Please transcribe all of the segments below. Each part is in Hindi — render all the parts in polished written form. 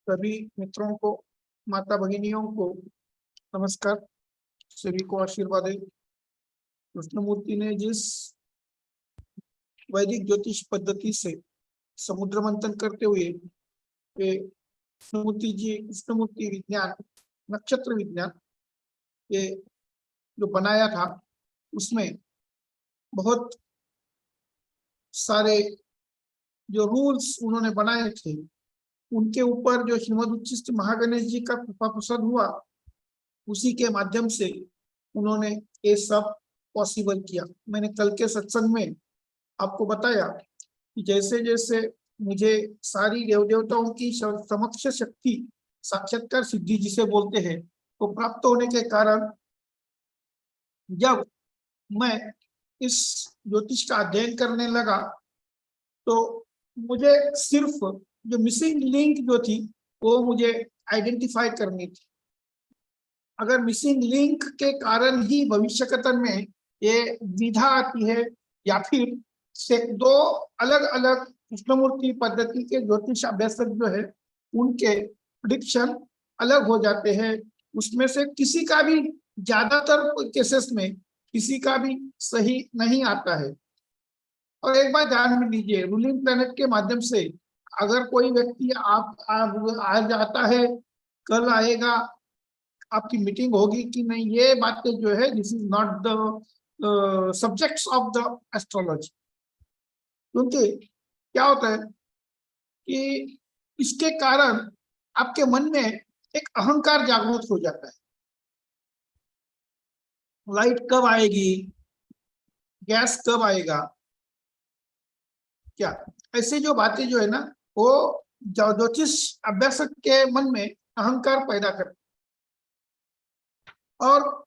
सभी मित्रों को, माता भगिनियों को नमस्कार। सभी को आशीर्वाद है। कृष्णमूर्ति ने जिस वैदिक ज्योतिष पद्धति से समुद्र मंथन करते हुए कृष्णमूर्ति विज्ञान, नक्षत्र विज्ञान ये जो बनाया था, उसमें बहुत सारे जो रूल्स उन्होंने बनाए थे, उनके ऊपर जो श्रीमद उच्चिष्ट महागणेश जी का कृपा प्रसाद हुआ, उसी के माध्यम से उन्होंने ये सब पॉसिबल किया। मैंने कल के सत्संग में आपको बताया कि जैसे जैसे मुझे सारी देव देवताओं की समक्ष शक्ति, साक्षात्कार सिद्धि जिसे बोलते हैं, तो प्राप्त होने के कारण जब मैं इस ज्योतिष का अध्ययन करने लगा, तो मुझे सिर्फ जो मिसिंग लिंक जो थी वो मुझे आइडेंटिफाई करनी थी। अगर मिसिंग लिंक के कारण ही भविष्य कथन में ये विधा आती है, या फिर से दो अलग अलग कृष्णमूर्ति पद्धति के ज्योतिष अभ्यासक जो है उनके प्रिडिक्शन अलग हो जाते हैं, उसमें से किसी का भी, ज्यादातर केसेस में किसी का भी सही नहीं आता है। और एक बात ध्यान में लीजिए, रूलिंग प्लैनेट के माध्यम से अगर कोई व्यक्ति आज आता है, कल आएगा, आपकी मीटिंग होगी कि नहीं, ये बातें जो है this is not the subjects of the astrology. क्योंकि क्या होता है कि इसके कारण आपके मन में एक अहंकार जागृत हो जाता है। लाइट कब आएगी, गैस कब आएगा, क्या ऐसे जो बातें जो है ना, वो ज्योतिष अभ्यासक के मन में अहंकार पैदा करते। और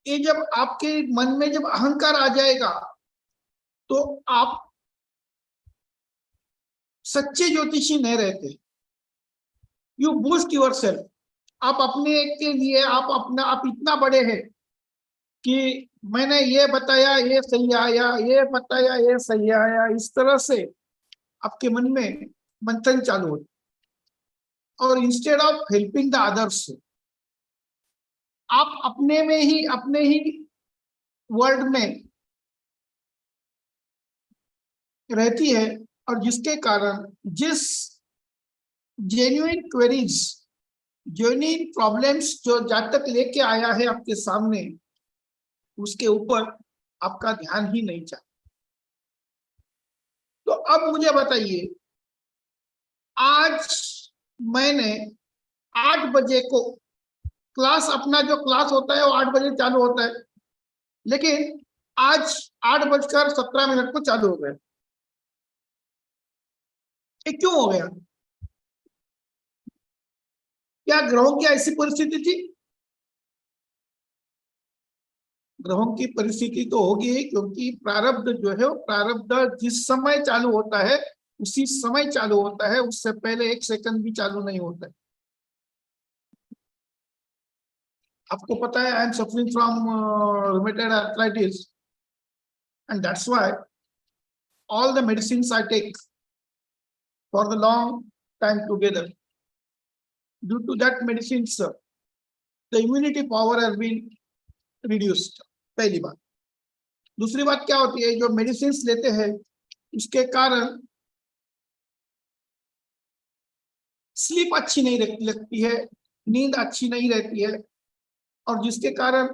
ये जब आपके मन में जब अहंकार आ जाएगा, तो आप सच्चे ज्योतिषी नहीं रहते। You boost your self. आप अपने के लिए आप इतना बड़े हैं कि मैंने ये बताया ये सही आया, ये बताया ये सही आया, इस तरह से आपके मन में मंथन चालू होता। और instead of helping the others, आप अपने ही वर्ल्ड में रहती है, और जिसके कारण जिस जेन्युइन क्वेरीज, जेन्युइन प्रॉब्लम्स जो जातक लेके आया है आपके सामने, उसके ऊपर आपका ध्यान ही नहीं चाहता। तो अब मुझे बताइए, आज मैंने 8 बजे को क्लास, अपना जो क्लास होता है वो 8 बजे चालू होता है, लेकिन आज 8:17 को चालू हो गया। ये क्यों हो गया? क्या ग्रहों की ऐसी परिस्थिति थी? ग्रहों की परिस्थिति तो होगी, क्योंकि प्रारब्ध जो है, वो प्रारब्ध जिस समय चालू होता है उसी समय चालू होता है, उससे पहले 1 सेकंड भी चालू नहीं होता है। आपको पता है, I am suffering from rheumatoid arthritis, and that's why all the medicines I take for the long time together. Due to that medicines, the immunity power has been reduced. पहली बात। दूसरी बात क्या होती है, जो मेडिसिन लेते हैं उसके कारण स्लीप अच्छी नहीं लगती है, नींद अच्छी नहीं रहती है, और जिसके कारण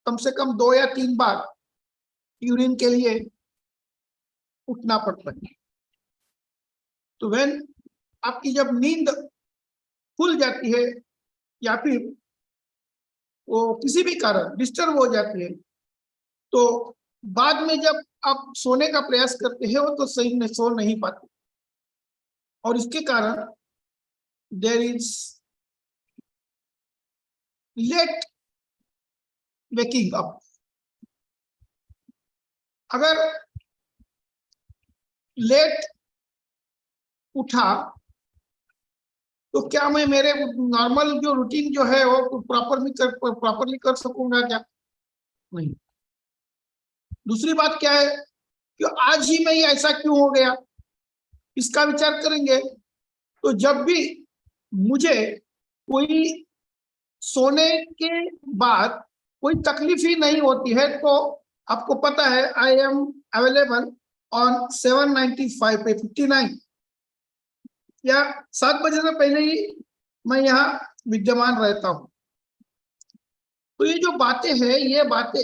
कम से कम 2 या 3 बार यूरिन के लिए उठना पड़ता है। तो व्हेन आपकी जब नींद खुल जाती है, या फिर वो किसी भी कारण डिस्टर्ब हो जाती है, तो बाद में जब आप सोने का प्रयास करते हैं, वो तो सही में सो नहीं पाते, और इसके कारण there is late waking up. अगर लेट उठा तो क्या मैं मेरे नॉर्मल जो रूटीन जो है वो प्रॉपरली कर सकूंगा? क्या नहीं। दूसरी बात क्या है कि आज ही में ही ऐसा क्यों हो गया, इसका विचार करेंगे तो जब भी मुझे कोई सोने के बाद कोई तकलीफ ही नहीं होती है, तो आपको पता है आई एम अवेलेबल ऑन 795 पे 59 या 7 बजे से पहले ही मैं यहाँ विद्यमान रहता हूँ। तो ये जो बातें हैं, ये बातें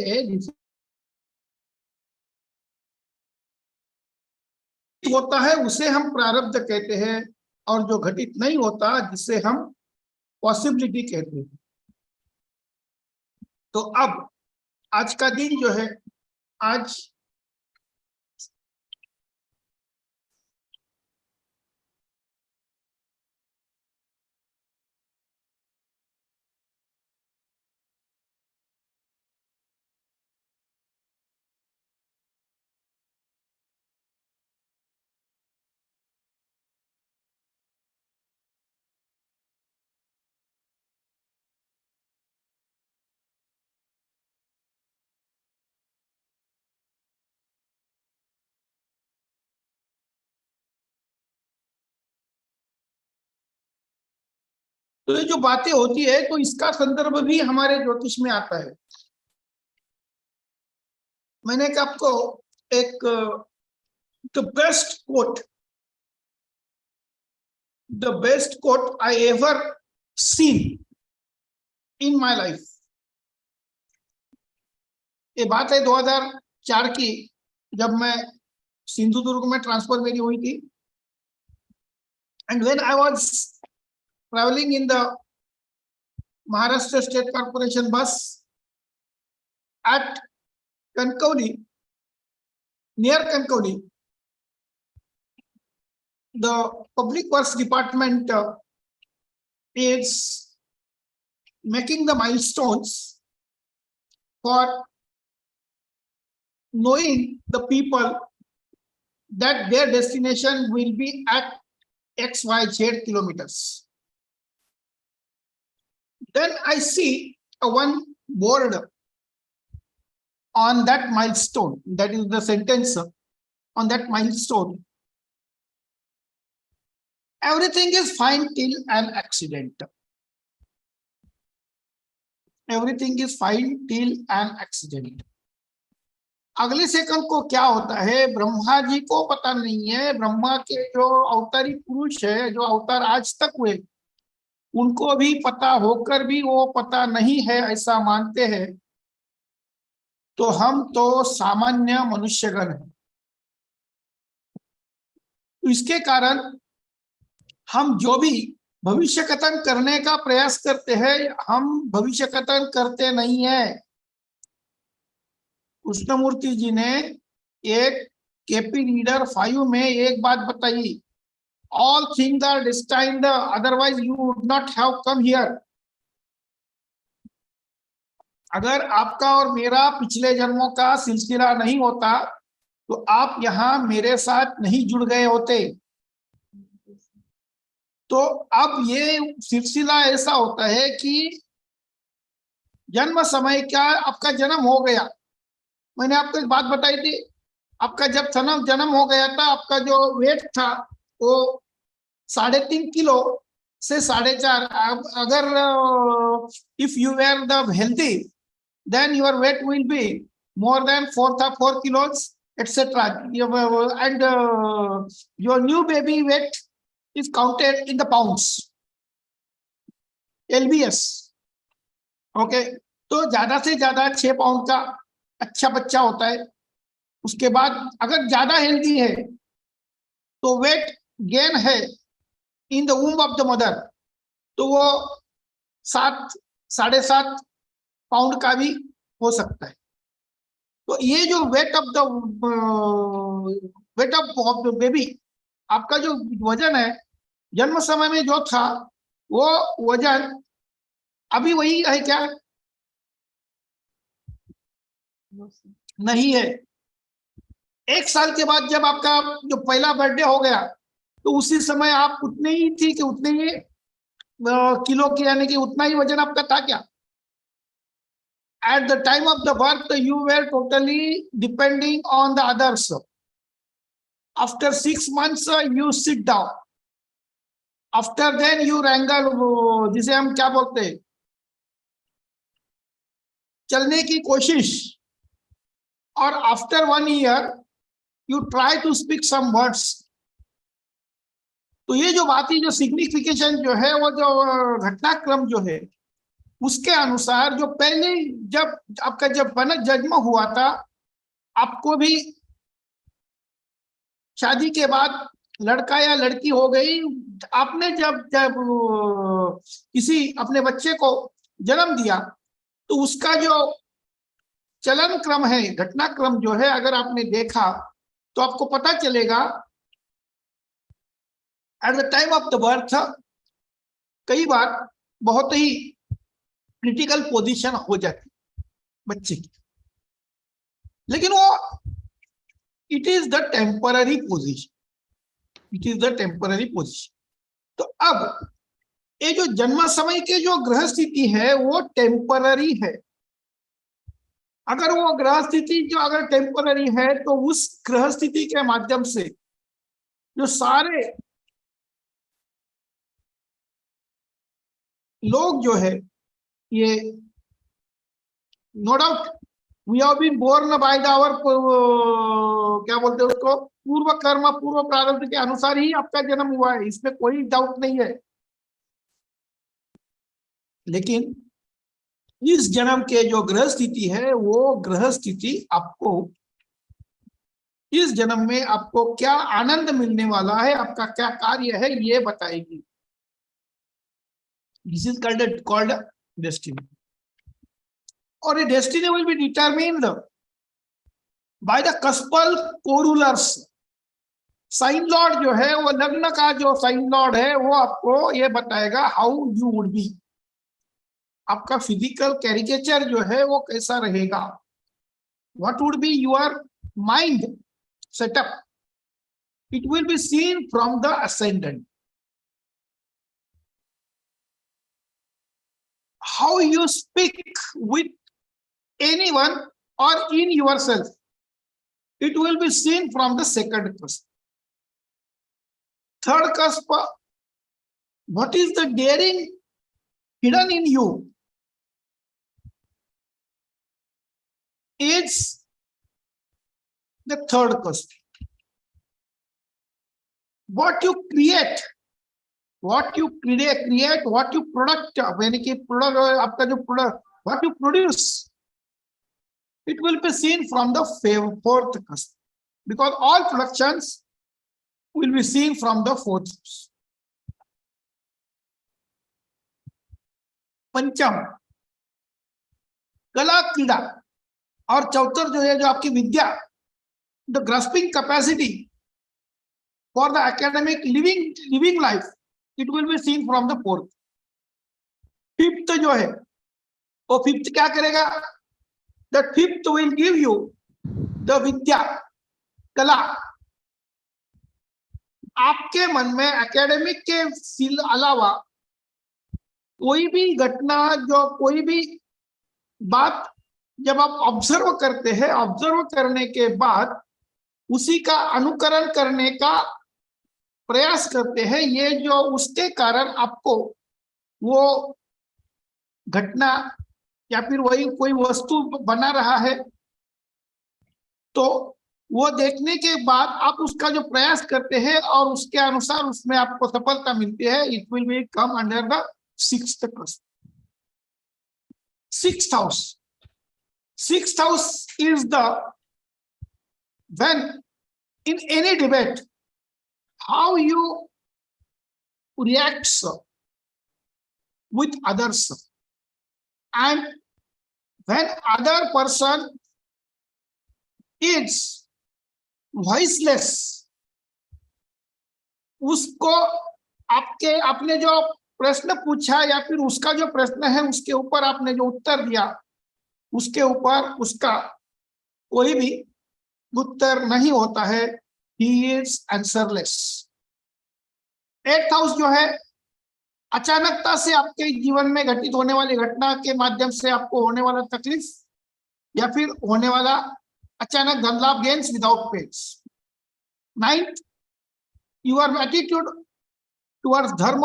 होता है उसे हम प्रारब्ध कहते हैं, और जो घटित नहीं होता जिसे हम पॉसिबिलिटी कहते हैं। तो अब आज का दिन जो है, आज तो ये जो बातें होती है, तो इसका संदर्भ भी हमारे ज्योतिष में आता है। मैंने आपको एक the best quote I ever seen in my life, ये बात है 2004 की, जब मैं सिंधुदुर्ग में ट्रांसफर मेरी हुई थी। And when I was travelling in the Maharashtra state corporation बस at Kankavli, near Kankavli, the public works department is making the milestones for knowing the people that their destination will be at XYZ kilometers. Then I see one board on that milestone, that is the sentence on that milestone. Everything is fine till an accident. Everything is fine till an accident. अगले सेकंड को क्या होता है ब्रह्मा जी को पता नहीं है। ब्रह्मा के जो अवतारी पुरुष है, जो अवतार आज तक हुए, उनको भी पता होकर भी वो पता नहीं है, ऐसा मानते हैं। तो हम तो सामान्य मनुष्यगण हैं। तो इसके कारण हम जो भी भविष्य कथन करने का प्रयास करते हैं, हम भविष्य कथन करते नहीं है। कृष्णमूर्ति जी ने एक केपी रीडर 5 में एक बात बताई, all things are destined, otherwise you would not have come here. अगर आपका और मेरा पिछले जन्मों का सिलसिला नहीं होता तो आप यहाँ मेरे साथ नहीं जुड़ गए होते। तो अब ये सिलसिला ऐसा होता है कि जन्म समय क्या आपका जन्म हो गया, मैंने आपको एक बात बताई थी, आपका जब जन्म हो गया था, आपका जो वेट था वो 3.5 किलो से 4.5। अगर if you were the healthy then your weight will be more than 4 kilos, etc. And your new baby weight is counted in the pounds, LBS. Okay, तो ज्यादा से ज्यादा 6 पाउंड का अच्छा बच्चा होता है। उसके बाद अगर ज्यादा हेल्दी है तो वेट गेन है in the womb of the mother, तो वो 7-7.5 पाउंड का भी हो सकता है। तो ये जो वेट ऑफ द बेबी, आपका जो वजन है जन्म समय में जो था वो वजन अभी वही है क्या? नहीं है। 1 साल के बाद जब आपका जो पहला बर्थडे हो गया तो उसी समय आप उतने ही थी कि उतने ही किलो की, यानी कि उतना ही वजन आपका था क्या? At the time of the birth, you were totally depending on the others. After 6 months, you sit down. After then you wrangle, जिसे हम क्या बोलते हैं, चलने की कोशिश, और after 1 year you try to speak some words. तो ये जो बात है, जो सिग्निफिकेशन जो है, वो जो घटनाक्रम जो है, उसके अनुसार जो पहले जब आपका जब जन्म हुआ था, आपको भी शादी के बाद लड़का या लड़की हो गई, आपने जब जब किसी अपने बच्चे को जन्म दिया, तो उसका जो चलन क्रम है, घटनाक्रम जो है, अगर आपने देखा तो आपको पता चलेगा at the time of the birth कई बार बहुत ही क्रिटिकल पोजीशन हो जाती बच्चे की, लेकिन वो it is the temporary position, it is the temporary position. तो अब ये जो जन्म समय के जो ग्रह स्थिति है वो टेम्पररी है। अगर वो ग्रह स्थिति जो अगर टेम्पररी है, तो उस ग्रह स्थिति के माध्यम से जो सारे लोग जो है, ये no doubt we have been born by the hour, क्या बोलते हैं उसको, पूर्व कर्म पूर्व प्रारब्ध के अनुसार ही आपका जन्म हुआ है, इसमें कोई डाउट नहीं है। लेकिन इस जन्म के जो ग्रह स्थिति है, वो ग्रह स्थिति आपको इस जन्म में आपको क्या आनंद मिलने वाला है, आपका क्या कार्य है, ये बताएगी। दिस इज कॉल्ड डेस्टिनी, और ये destiny will be determined by the cuspal corulers. Sign lord जो है, वो लग्न का जो साइन लॉर्ड है, वो आपको ये बताएगा हाउ यू वुड बी, आपका फिजिकल कैरिकेचर जो है वो कैसा रहेगा, what would be your mind setup, it will be seen from the ascendant. How you speak with anyone or in yourself, it will be seen from the second cusp. Third cusp, what is the daring hidden in you, is the third cusp. What you create, what you create, what you product, यानी कि प्रोडक्ट, आपका जो product, what you produce, it will be seen from the fourth cusp, because all productions will be seen from the fourth cusp. पंचम कला क्रीड़ा, और चौथर जो है, जो आपकी विद्या, the grasping capacity for the academic living life, it will be seen from the fourth. Fifth जो है, वो फिफ्थ क्या करेगा, the fifth will give you the विद्या, कला। आपके मन में एकेडमिक के अलावा कोई भी घटना, जो कोई भी बात जब आप ऑब्जर्व करते हैं, ऑब्जर्व करने के बाद उसी का अनुकरण करने का प्रयास करते हैं, ये जो उसके कारण आपको वो घटना या फिर वही कोई वस्तु बना रहा है, तो वो देखने के बाद आप उसका जो प्रयास करते हैं और उसके अनुसार उसमें आपको सफलता मिलती है, it will B come under the sixth cusp. Sixth house. Sixth house is the, when in any debate, how you react with others, and when other person is voiceless, उसको आपके आपने जो प्रश्न पूछा या फिर उसका जो प्रश्न है उसके ऊपर आपने जो उत्तर दिया, उसके ऊपर उसका कोई भी उत्तर नहीं होता है, he is answerless. Eighth house जो है, अचानकता से आपके जीवन में घटित होने वाली घटना के माध्यम से आपको होने वाला तकलीफ या फिर होने वाला अचानक धन लाभ, gains without pains. Ninth, your attitude towards dharma,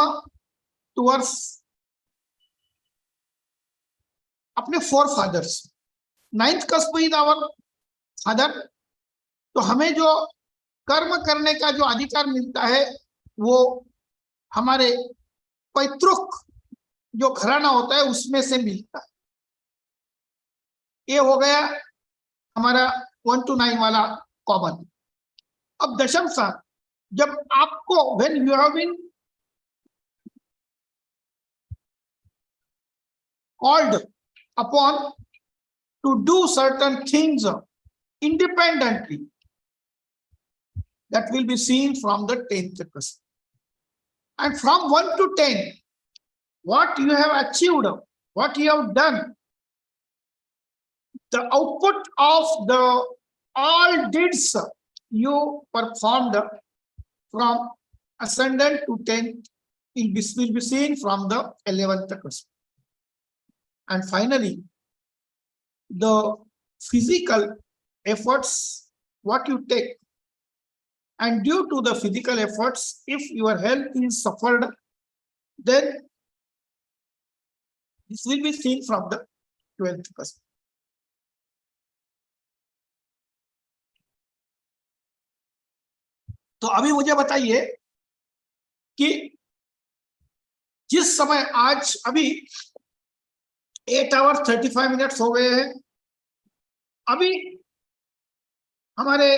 towards अपने forefathers. Ninth cusp is our father. तो हमें जो कर्म करने का जो अधिकार मिलता है वो हमारे पैतृक जो घराना होता है उसमें से मिलता है। ये हो गया हमारा 1 to 9 वाला कॉमन। अब दशम स्थान, जब आपको when you have been called upon to do certain things independently, that will be seen from the 10th cusp. And from 1 to 10, what you have achieved, what you have done, the output of the all deeds you performed from ascendant to 10th will be seen from the 11th cusp. And finally, the physical efforts what you take, and due to the physical efforts, if your health is suffered, then this will be seen from the 12th cusp. तो अभी मुझे बताइए कि जिस समय आज अभी 8 hours 35 minutes हो गए हैं, अभी हमारे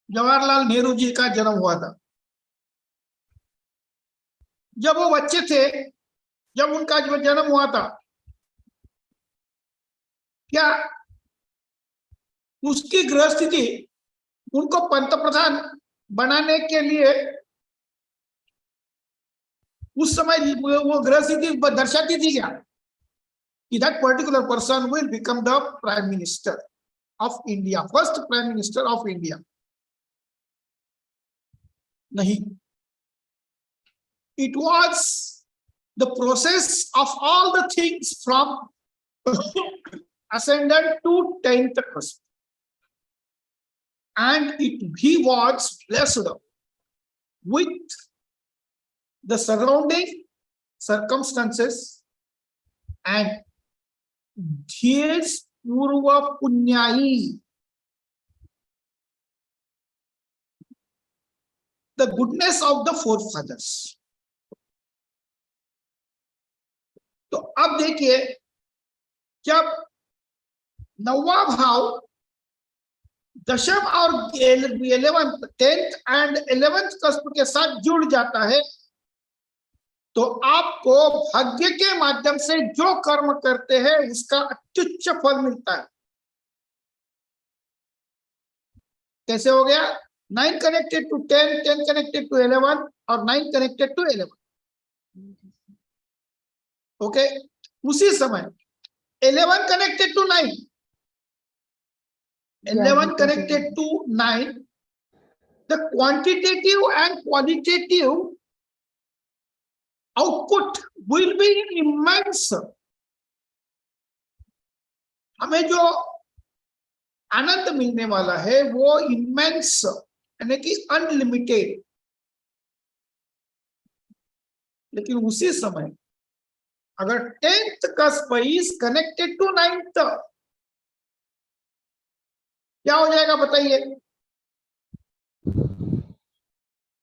जवाहरलाल नेहरू जी का जन्म हुआ था। जब वो बच्चे थे, जब उनका जो जन्म हुआ था, क्या उसकी गृह स्थिति उनको पंतप्रधान बनाने के लिए उस समय वो गृह स्थिति दर्शाती थी क्या कि that particular person will become the prime minister of India, first prime minister of India? नहीं, it was the process of all the things from ascendant to 10th cusp, and he was blessed with the surrounding circumstances and his purva punyai, the goodness of the forefathers. तो अब देखिए, जब नौवां भाव दशम और 11th 10th and 11th cusp के साथ जुड़ जाता है, तो आपको भाग्य के माध्यम से जो कर्म करते हैं उसका अत्युच्च फल मिलता है। कैसे हो गया? 9 कनेक्टेड टू 10, 10 कनेक्टेड टू 11 और 9 कनेक्टेड टू 11। ओके, उसी समय 11 connected to 9, 11 connected to 9, the quantitative and qualitative output will be immense. हमें जो आनंद मिलने वाला है वो immense यानी कि अनलिमिटेड। लेकिन उसी समय अगर 10th cusp is connected to 9th, क्या हो जाएगा बताइए?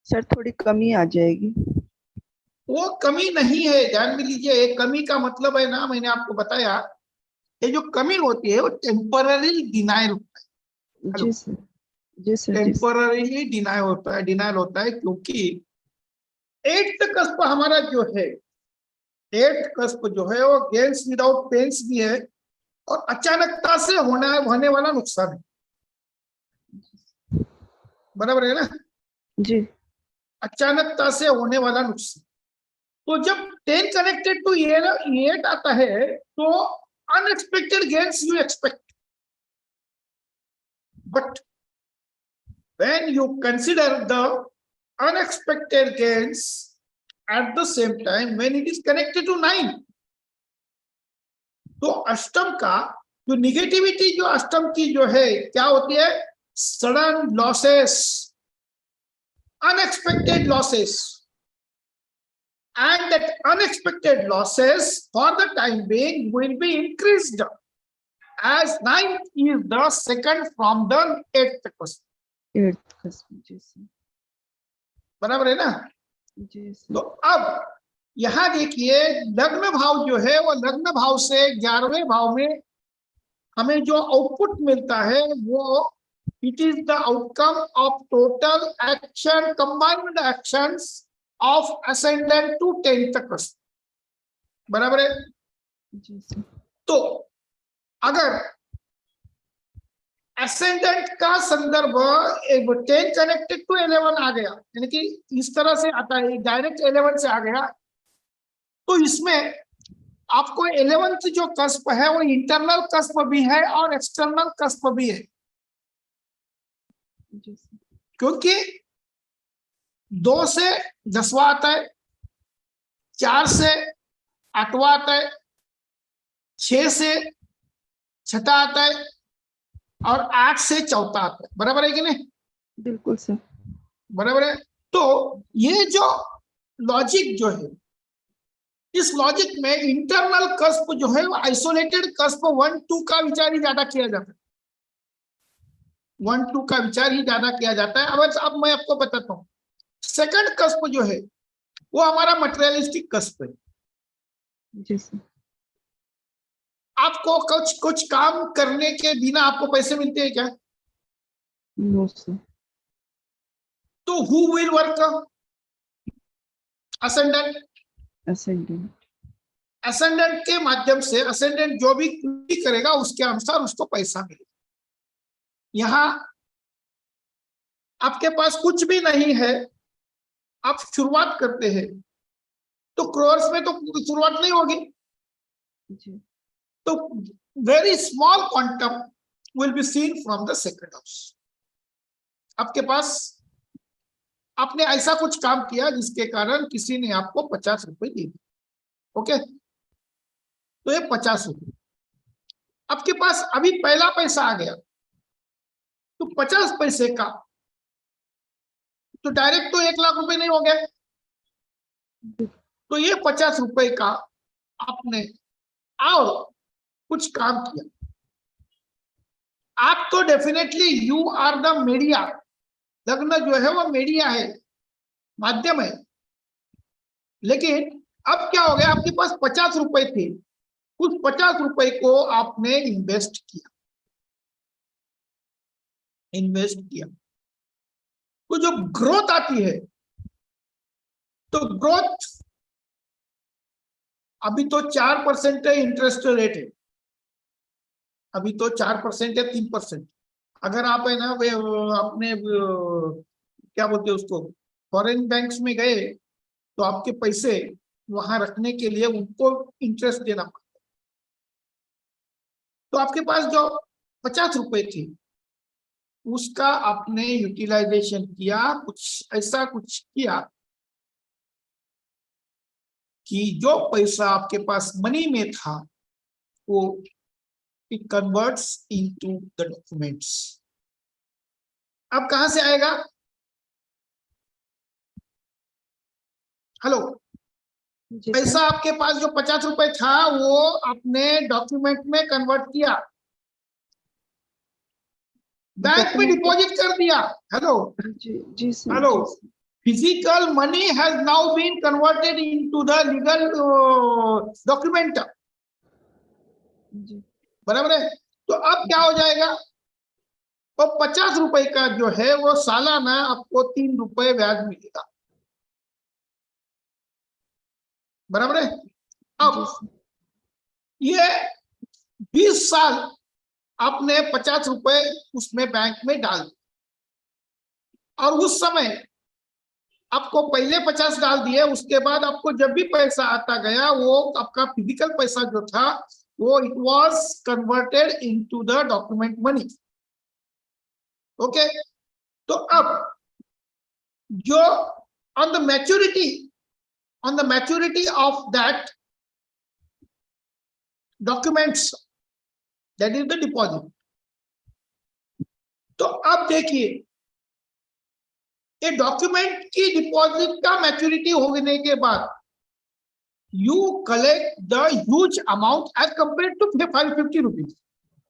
सर थोड़ी कमी आ जाएगी। वो कमी नहीं है, ध्यान में लीजिए। कमी का मतलब है ना, मैंने आपको बताया, ये जो कमी होती है वो टेम्पररी डिनायल होता है। जी सर, जी सर, टेम्पररी डिनायल होता है क्योंकि 8th कस्प हमारा जो है, 8th कस्प जो है वो गेन्स विदाउट पेन्स भी है और अचानकता से होने वाला नुकसान है। बराबर है ना जी? अचानकता से होने वाला नुकसान। तो जब 10 कनेक्टेड टू 8 आता है तो unexpected gains you expect, but when you consider the unexpected gains at the same time when it is connected to 9, तो अष्टम का जो निगेटिविटी जो अष्टम की जो है क्या होती है? Sudden losses, unexpected losses, and that unexpected losses for the time being will be increased as 9th is the second from the 8th question. 8th question, ji sir, बराबर है ना? जी सर, तो अब यहां देखिए लग्न भाव जो है वो लग्न भाव से 11वें भाव में हमें जो आउटपुट मिलता है वो it is the outcome of total action combined actions of ascendant to 10th question, बराबर है? जी सर, तो अगर असेंडेंट का संदर्भ 10 कनेक्टेड टू 11 आ गया, यानी कि इस तरह से आता है, डायरेक्ट 11 से आ गया, तो इसमें आपको 11th जो कस्प है वो इंटरनल कस्प भी है और एक्सटर्नल कस्प भी है, जी सर, क्योंकि 2 से 10वां आता है, 4 से 8वां आता है, 6 से 6ठा आता है और 8 से 4था आता है, बराबर है कि नहीं? बिल्कुल सर, बराबर है। तो ये जो लॉजिक जो है, इस लॉजिक में इंटरनल कस्प जो है वो आइसोलेटेड कस्प 1-2 का विचार ही ज्यादा किया जाता है, 1-2 का विचार ही ज्यादा किया जाता है। अब मैं आपको बताता हूँ, सेकंड कस्प जो है वो हमारा मटेरियलिस्टिक कस्प है। जी सर, आपको कुछ काम करने के बिना आपको पैसे मिलते हैं क्या? नो सर, तो who will work? Ascendant. Ascendant, ascendant के माध्यम से असेंडेंट जो भी करेगा उसके अनुसार उसको पैसा मिलेगा। यहां आपके पास कुछ भी नहीं है, आप शुरुआत करते हैं, तो क्रोर्स में तो शुरुआत नहीं होगी, जी, तो very small quantum will be seen from the second house. आपके पास आपने ऐसा कुछ काम किया जिसके कारण किसी ने आपको 50 रुपए दे दिए, ओके, तो ये 50 रुपए आपके पास अभी पहला पैसा आ गया, तो 50 पैसे का तो डायरेक्ट तो 1 लाख रुपए नहीं हो गए, तो ये 50 रुपए का आपने और कुछ काम किया। आप तो definitely you are the media, लग्न जो है वो मीडिया है, माध्यम है, लेकिन अब क्या हो गया, आपके पास 50 रुपए थे, उस 50 रुपए को आपने इन्वेस्ट किया, तो जो ग्रोथ आती है, तो ग्रोथ अभी तो 4% है इंटरेस्ट रेट है, अभी तो 4% या 3%। अगर आप है ना वे अपने क्या बोलते हैं उसको, फॉरेन बैंक्स में गए तो आपके पैसे वहां रखने के लिए उनको इंटरेस्ट देना पड़ता है। तो आपके पास जो 50 रुपए थे उसका आपने यूटिलाइजेशन किया, कुछ ऐसा कुछ किया कि जो पैसा आपके पास मनी में था वो it converts into the documents. अब कहां से आएगा? हेलो, जी पैसा सर, आपके पास जो 50 रुपए था वो आपने डॉक्यूमेंट में कन्वर्ट किया, बैंक में डॉक्यूमेंट, डिपॉजिट कर दिया। हेलो, जी जी सर, हेलो, जी sir, physical money has now been converted into the legal document, जी, बराबर है? तो अब क्या हो जाएगा, तो 50 रुपए का जो है वो सालाना आपको 3 रुपए ब्याज मिलेगा, बराबर है? जी अब सर, ये 20 साल आपने 50 रुपए उसमें बैंक में डाल दिए, और उस समय आपको पहले 50 डाल दिए, उसके बाद आपको जब भी पैसा आता गया वो आपका फिजिकल पैसा जो था वो it was converted into the document money, okay. तो अब जो on the maturity of that documents, that is the deposit. तो अब देखिए ये डॉक्यूमेंट की डिपॉजिट का मैच्योरिटी होने के बाद you collect the huge amount as compare to 550 rupees,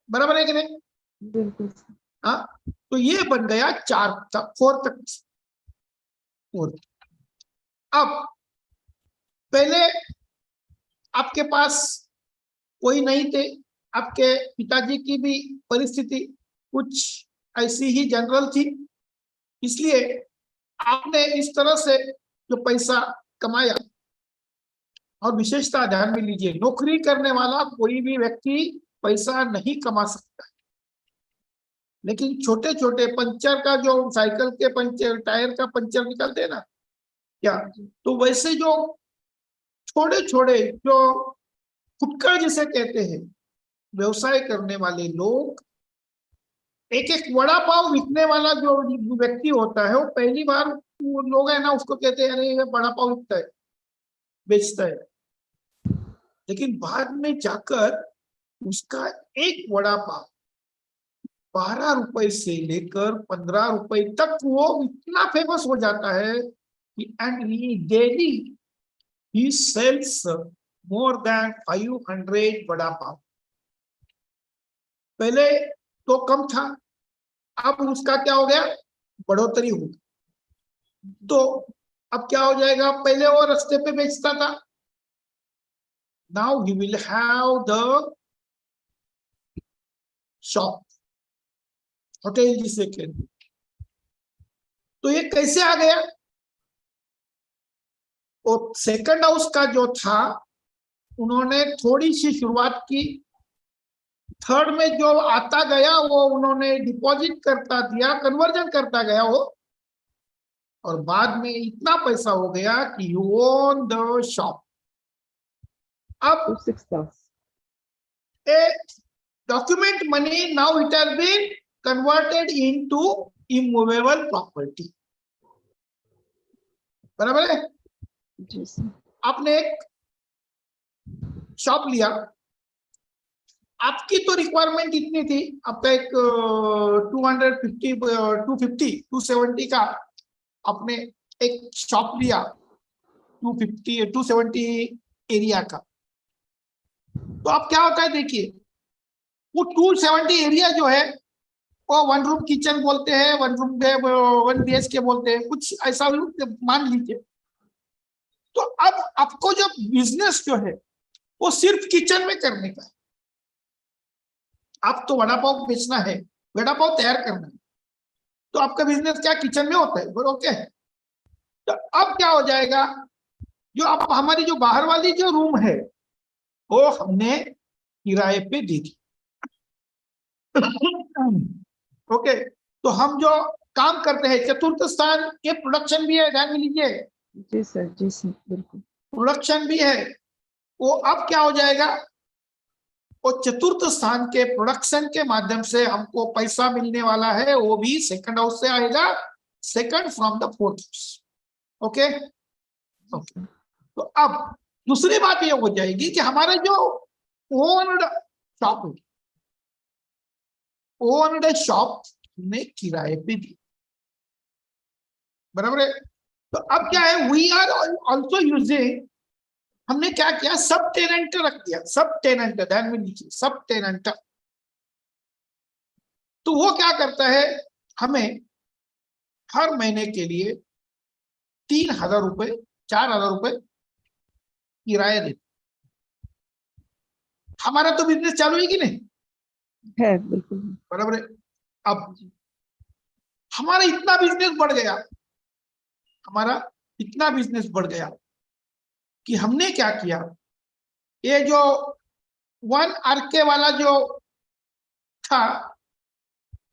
बराबर है कि नहीं? बिल्कुल सर। हाँ, तो ये बन गया 4 तक 4 तक 4। अब पहले आपके पास कोई नहीं थे, आपके पिताजी की भी परिस्थिति कुछ ऐसी ही जनरल थी, इसलिए आपने इस तरह से जो पैसा कमाया। और विशेषता ध्यान में लीजिए, नौकरी करने वाला कोई भी व्यक्ति पैसा नहीं कमा सकता, लेकिन छोटे छोटे पंचर का जो साइकिल के पंचर टायर का पंचर निकलते हैं ना क्या, तो वैसे जो छोटे छोटे जो फुटकर जिसे कहते हैं व्यवसाय करने वाले लोग, एक एक वड़ा पाव विकने वाला जो व्यक्ति होता है वो पहली बार वो लोग है ना उसको कहते हैं अरे ये वड़ा पाव विकता है, बेचता है, लेकिन बाद में जाकर उसका एक वड़ा पाव 12 रुपए से लेकर 15 रुपए तक वो इतना फेमस हो जाता है कि एंड डेली ही sales more than 500 vada pav. पहले तो कम था, अब उसका क्या हो गया, बढ़ोतरी हो गई। तो अब क्या हो जाएगा, पहले वो रास्ते पे बेचता था, now he will have the shop, hotel जिसे कहते। तो ये कैसे आ गया, और सेकंड हाउस का जो था उन्होंने थोड़ी सी शुरुआत की, थर्ड में जो आता गया वो उन्होंने डिपॉजिट करता दिया, कन्वर्जन करता गया वो, और बाद में इतना पैसा हो गया कि यू ओन द शॉप। अब a document money now it has been converted into immovable property, बराबर है? जी सर। आपने एक शॉप लिया, आपकी तो रिक्वायरमेंट इतनी थी, आपका एक 270 का आपने एक शॉप लिया 270 एरिया का। तो अब क्या होता है देखिए, वो 270 एरिया जो है वो 1 रूम किचन बोलते हैं, 1 BHK बोलते हैं, कुछ ऐसा मान लीजिए। तो अब आपको जो बिजनेस जो है वो सिर्फ किचन में करने का है। आप तो वड़ा पाव बेचना है, वड़ा पाव तैयार करना है, तो आपका बिजनेस क्या किचन में होता है, ओके। तो अब क्या हो जाएगा, जो आप हमारी जो बाहर वाली जो रूम है वो हमने किराए पे दी थी, ओके। तो हम जो काम करते हैं, चतुर्थ स्थान ये प्रोडक्शन भी है, ध्यान में लीजिए, जी सर, जी सर, बिल्कुल। प्रोडक्शन भी है। वो अब क्या हो जाएगा, और चतुर्थ स्थान के प्रोडक्शन के माध्यम से हमको पैसा मिलने वाला है, वो भी सेकंड हाउस से आएगा, second from the fourth house, okay okay. तो अब दूसरी बात ये हो जाएगी कि हमारे जो ओन्ड शॉप है, ओन्ड शॉप ने किराए पे दी, बराबर है? तो अब क्या है, वी आर ऑल्सो यूजिंग, हमने क्या किया, सब टेनेंट रख दिया, सब टेनेंट, ध्यान में लीजिए, सब टेनेंट। तो वो क्या करता है, हमें हर महीने के लिए 3000 रुपए 4000 रुपए किराया देता। हमारा तो बिजनेस चालू है कि नहीं, है, बिल्कुल। बराबर है? अब हमारा इतना बिजनेस बढ़ गया, हमारा इतना बिजनेस बढ़ गया कि हमने क्या किया, ये जो 1 RK वाला जो था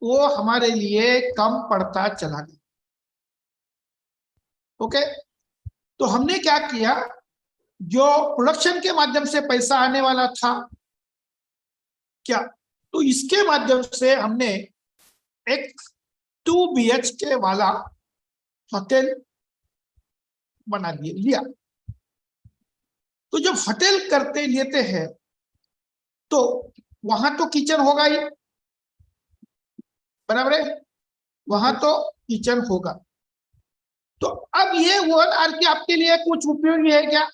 वो हमारे लिए कम पड़ता चला गया, ओके। तो हमने क्या किया, जो प्रोडक्शन के माध्यम से पैसा आने वाला था क्या, तो इसके माध्यम से हमने एक 2 BHK वाला होटल बना लिया। तो जब होटल करते लेते हैं तो वहां तो किचन होगा ही, बराबर है, वहां तो किचन होगा। तो अब ये 1 आरके आपके लिए कुछ उपयोगी है क्या?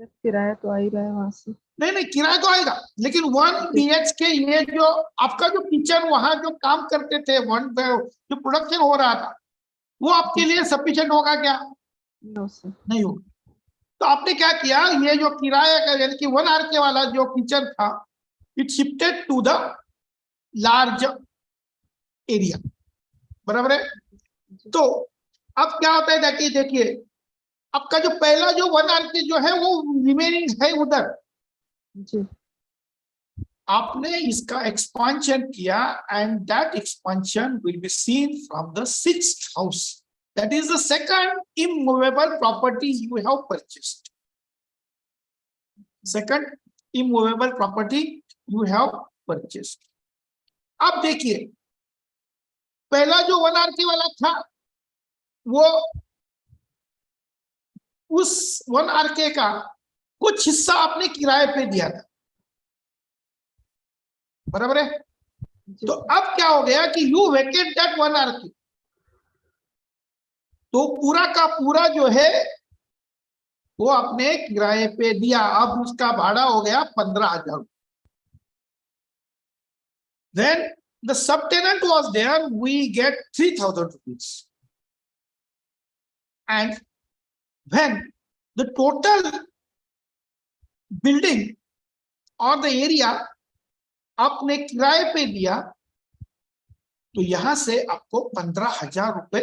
सर किराया तो आ ही रहा है वहां से। नहीं नहीं, किराया तो आएगा, लेकिन 1 BHK ये जो आपका जो किचन वहां जो काम करते थे, जो प्रोडक्शन हो रहा था, वो आपके लिए सफिशिएंट होगा क्या? No sir. नहीं होगा। तो आपने क्या किया, ये जो किराया का यानी कि 1 आरके वाला जो किचन था, it shifted to the large area, बराबर है। तो अब क्या होता है, देखिए आपका जो पहला जो 1 आरके जो है वो रिमेनिंग है उधर, जी आपने इसका एक्सपांशन किया, and that expansion will be seen from the 6th house, that is the second immovable property you have purchased, second immovable property you have purchased. अब देखिए पहला जो 1 आरके वाला था, वो उस 1 आरके का कुछ हिस्सा आपने किराए पे दिया था, बराबर है। जी तो अब क्या हो गया कि यू वेकेट दैट 1 आरके, तो पूरा का पूरा जो है वो आपने किराए पे दिया, अब उसका भाड़ा हो गया 15,000। Then the subtenant was there, we get 3,000 rupees. And when the total building or the area आपने किराए पे दिया, तो यहां से आपको 15,000 रुपए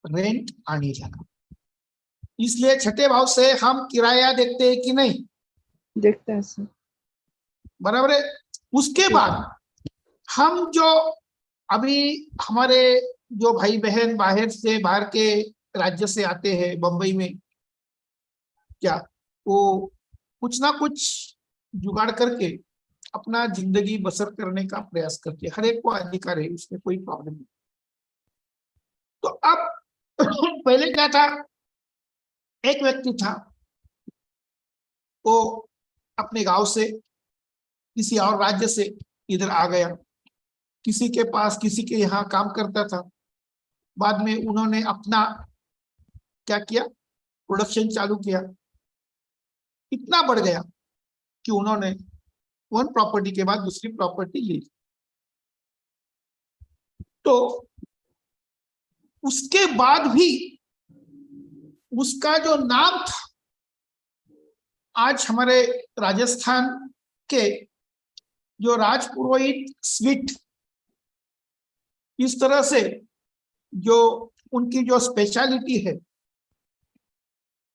रेंट आने लगा। इसलिए छठे भाव से हम किराया देखते हैं कि नहीं? देखते हैं सर। बराबर है। उसके बाद हम जो अभी हमारे जो भाई बहन बाहर से, बाहर के राज्य से आते हैं बंबई में, क्या वो कुछ ना कुछ जुगाड़ करके अपना जिंदगी बसर करने का प्रयास करते हैं, हर एक को अधिकार है, उसमें कोई प्रॉब्लम नहीं। तो अब पहले क्या था, एक व्यक्ति था, वो अपने गांव से किसी और राज्य से इधर आ गया, किसी के पास किसी के यहाँ काम करता था। बाद में उन्होंने अपना क्या किया, प्रोडक्शन चालू किया, इतना बढ़ गया कि उन्होंने 1 प्रॉपर्टी के बाद दूसरी प्रॉपर्टी ली। तो उसके बाद भी उसका जो नाम था, आज हमारे राजस्थान के जो राजपुरोहित स्वीट, इस तरह से जो उनकी जो स्पेशलिटी है,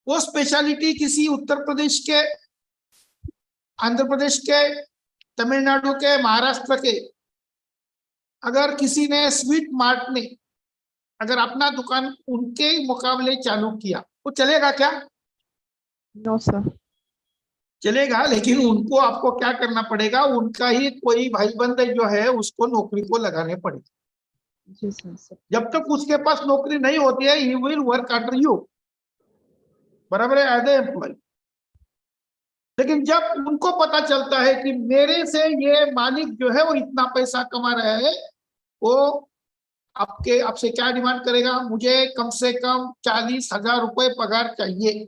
वो स्पेशलिटी किसी उत्तर प्रदेश के, आंध्र प्रदेश के, तमिलनाडु के, महाराष्ट्र के, अगर किसी ने स्वीट मार्ट ने अगर अपना दुकान उनके मुकाबले चालू किया, वो चलेगा क्या? No sir. चलेगा, लेकिन उनको आपको क्या करना पड़ेगा, उनका ही कोई भाई बंद जो है उसको नौकरी को लगाने पड़ेगा। जी सर। जब तक उसके पास नौकरी नहीं होती है, he will work under you, बराबर है, एज ए एम्प्लॉय। लेकिन जब उनको पता चलता है कि मेरे से ये मालिक जो है वो इतना पैसा कमा रहा है, वो आपसे क्या डिमांड करेगा, मुझे कम से कम 40,000 रुपए पगार चाहिए,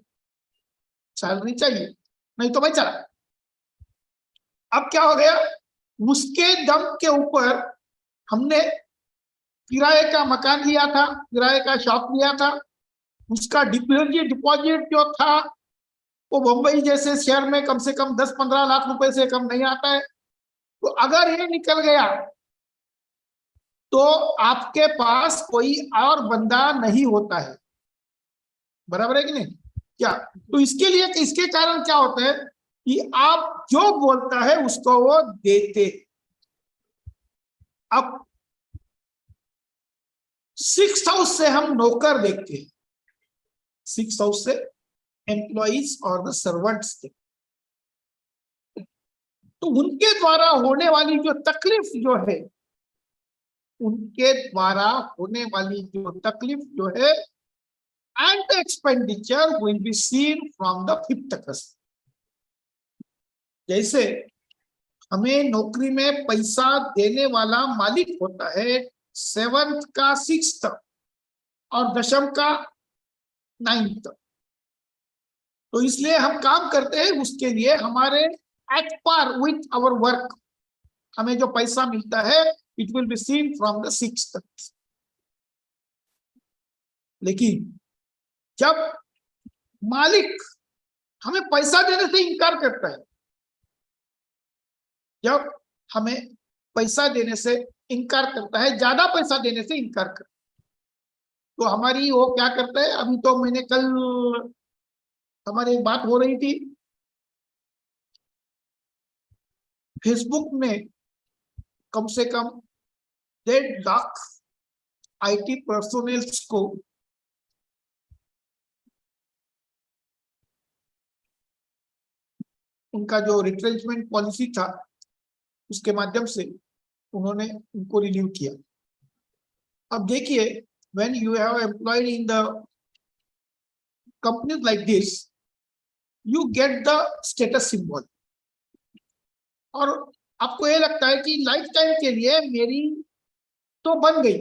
सैलरी चाहिए, नहीं तो भाई चला। अब क्या हो गया, उसके दम के ऊपर हमने किराए का मकान लिया था, किराए का शॉप लिया था, उसका डिपॉजिट जो था वो बंबई जैसे शहर में कम से कम 10-15 लाख रुपए से कम नहीं आता है। तो अगर ये निकल गया तो आपके पास कोई और बंदा नहीं होता है, बराबर है कि नहीं? क्या तो इसके लिए, इसके कारण क्या होता है कि आप जो बोलता है उसको वो देते। अब 6th हाउस से हम नौकर देखते हैं, 6th हाउस से एम्प्लॉइज और द सर्वेंट्स देखते, तो उनके द्वारा होने वाली जो तकलीफ जो है, उनके द्वारा होने वाली जो तकलीफ जो है, and the expenditure will be seen from the 5th house. जैसे हमें नौकरी में पैसा देने वाला मालिक होता है 7th का 6th, और दशम का 9th। तो इसलिए हम काम करते हैं, उसके लिए हमारे at par with our work हमें जो पैसा मिलता है it will be seen from the 6th। लेकिन जब मालिक हमें पैसा देने से इनकार करता है, जब हमें पैसा देने से इनकार करता है, ज्यादा पैसा देने से इनकार करता है, तो हमारी वो क्या करता है, अभी तो मैंने कल हमारी एक बात हो रही थी, फेसबुक में कम से कम 1.5 लाख आईटी पर्सोनेल्स को उनका जो रिट्रेंचमेंट पॉलिसी था उसके माध्यम से उन्होंने उनको रिलीव किया। अब देखिए, when you have employed in the companies like this, you get the status symbol, और आपको ये लगता है कि लाइफ टाइम के लिए मेरी तो बन गई,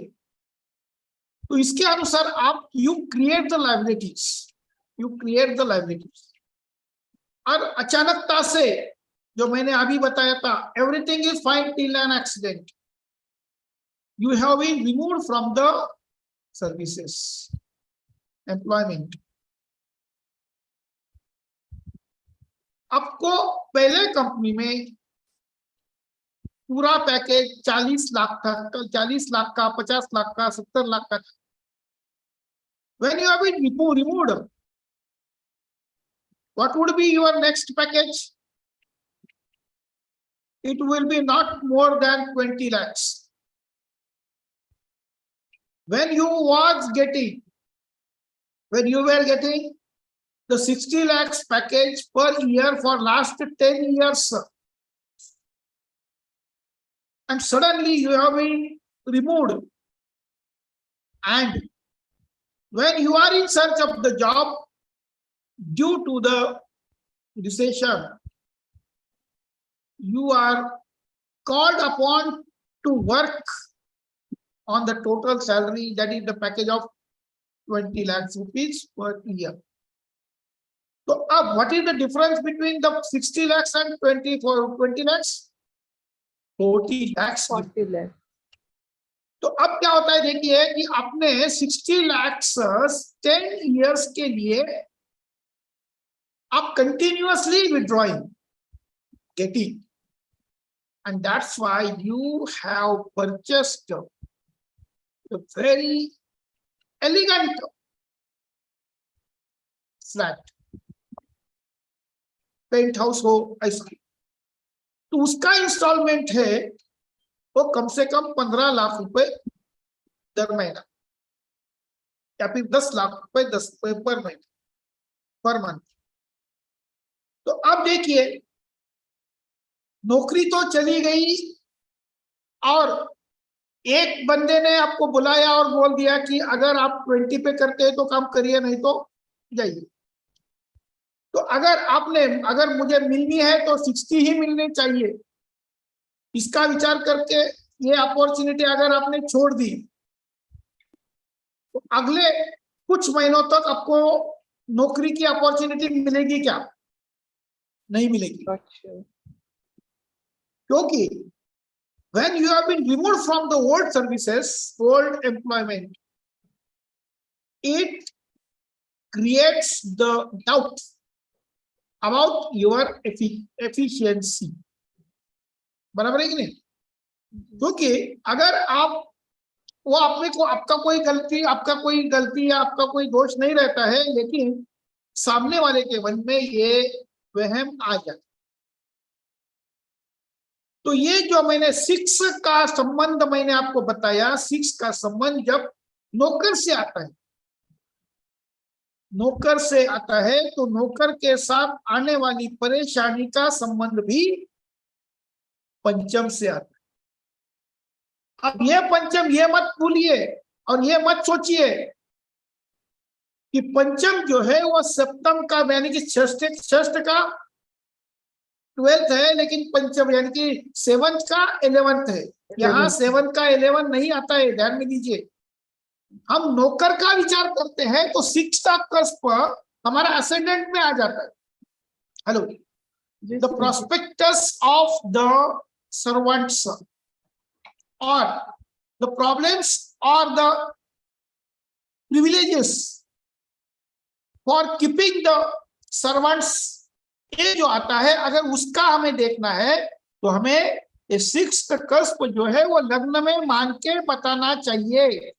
तो इसके अनुसार आप you create the liabilities, you create the liabilities. और अचानकता से जो मैंने अभी बताया था, everything is fine till an accident, you have been removed from the services employment. आपको पहले कंपनी में पूरा पैकेज 40 लाख का, 40 लाख का, 50 लाख का, 70 लाख का। When you have been removed, what would be your next package? It will be not more than 20 lakhs. When you were getting the 60 lakhs package per year for last 10 years, and suddenly you have been removed, and when you are in search of the job due to the recession, you are called upon to work on the total salary, that is the package of 20 lakhs rupees per year. So what is the difference between the 60 lakhs and 20 lakhs? 40 lakhs. 40 lakh. तो अब क्या होता है, देखिए कि आपने 60 lakhs 10 years के लिए आप continuously withdrawing, getting, and that's why you have purchased a very elegant flat, penthouse हो ऐसा, तो उसका इंस्टॉलमेंट है वो कम से कम 15 लाख रुपए दर महीना, या फिर 10 लाख रुपए पर महीना, पर मंथ। तो अब देखिए, नौकरी तो चली गई और एक बंदे ने आपको बुलाया और बोल दिया कि अगर आप 20 पे करते हैं तो काम करिए, नहीं तो जाइए। तो अगर मुझे मिलनी है तो 60 ही मिलनी चाहिए, इसका विचार करके ये अपॉर्चुनिटी अगर आपने छोड़ दी तो अगले कुछ महीनों तक आपको नौकरी की अपॉर्चुनिटी मिलेगी क्या? नहीं मिलेगी। क्योंकि when you have been removed from the old services, old employment, it creates the doubt about your efficiency. बराबर है कि नहीं? क्योंकि अगर आप वो आपका कोई गलती या आपका कोई दोष नहीं रहता है, लेकिन सामने वाले के मन में ये वहम आ जाता। तो ये जो मैंने 6 का संबंध मैंने आपको बताया, 6 का संबंध जब नौकर से आता है, तो नौकर के साथ आने वाली परेशानी का संबंध भी पंचम से आता है। अब ये पंचम, ये मत भूलिए और ये मत सोचिए कि पंचम जो है वो सप्तम का यानी कि षष्ठ का 12th है, लेकिन पंचम यानी कि 7th का 11th है। यहाँ 7 का 11 नहीं आता है, ध्यान में दीजिए। हम नौकर का विचार करते हैं तो 6 का कस्प हमारा असेंडेंट में आ जाता है। हेलो, जी the sir. Prospectus of the servants और द प्रॉब्लम्स और the privileges for keeping the servants, ये जो आता है, अगर उसका हमें देखना है तो हमें ये 6 का कस्प जो है वो लग्न में मान के बताना चाहिए।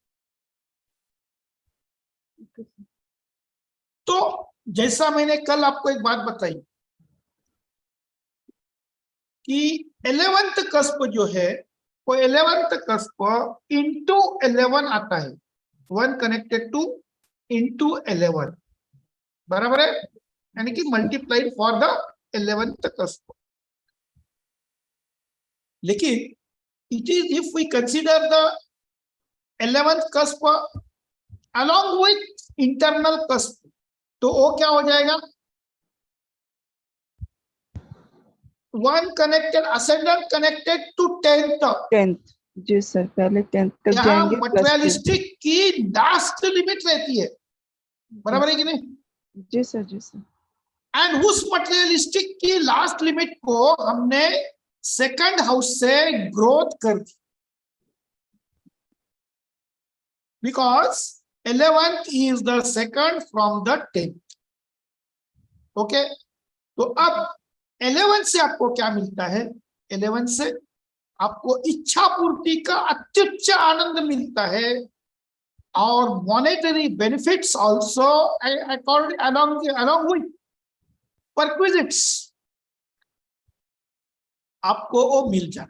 तो जैसा मैंने कल आपको एक बात बताई कि 11th कस्प जो है वो 11th कस्प इंटू 11 आता है, 1 कनेक्टेड टू इंटू 11, बराबर है, यानी कि multiplied for the 11th cusp. लेकिन it is if we consider the 11th cusp along with internal cusp, तो वो क्या हो जाएगा, 1 connected ascendant connected to 10th। 10th। जी सर, पहले 10th तक यहाँ जाएंगे प्लस 10। मटेरियलिस्टिक की लास्ट लिमिट रहती है, बराबर है कि नहीं? जी सर, जी सर। एंड उस मटेरियलिस्टिक की लास्ट लिमिट को हमने सेकंड हाउस से ग्रोथ कर दी, because 11th is the second from the 10th। Okay, तो अब 11 से आपको क्या मिलता है, 11 से आपको इच्छा पूर्ति का अत्युच्च आनंद मिलता है और monetary benefits also according along with perquisites आपको वो मिल जाए।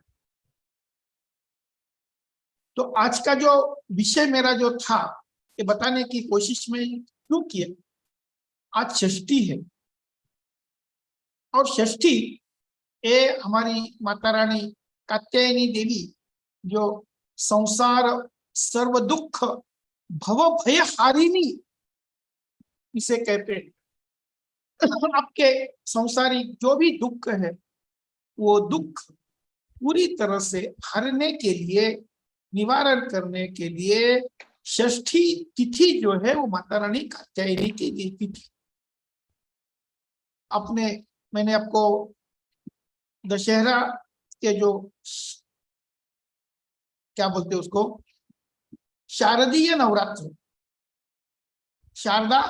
तो आज का जो विषय मेरा जो था ये बताने की कोशिश में क्यों किया, आज षष्ठी है और षष्ठी ये हमारी माता रानी कात्यायनी देवी जो संसार सर्व दुख भव भय हारिणी इसे कहते हैं। आपके संसारिक जो भी दुख है वो दुख पूरी तरह से हरने के लिए, निवारण करने के लिए षष्ठी तिथि जो है वो माता रानी कात्यायनी की तिथि। अपने मैंने आपको दशहरा के जो क्या बोलते हैं उसको, शारदीय नवरात्र, शारदा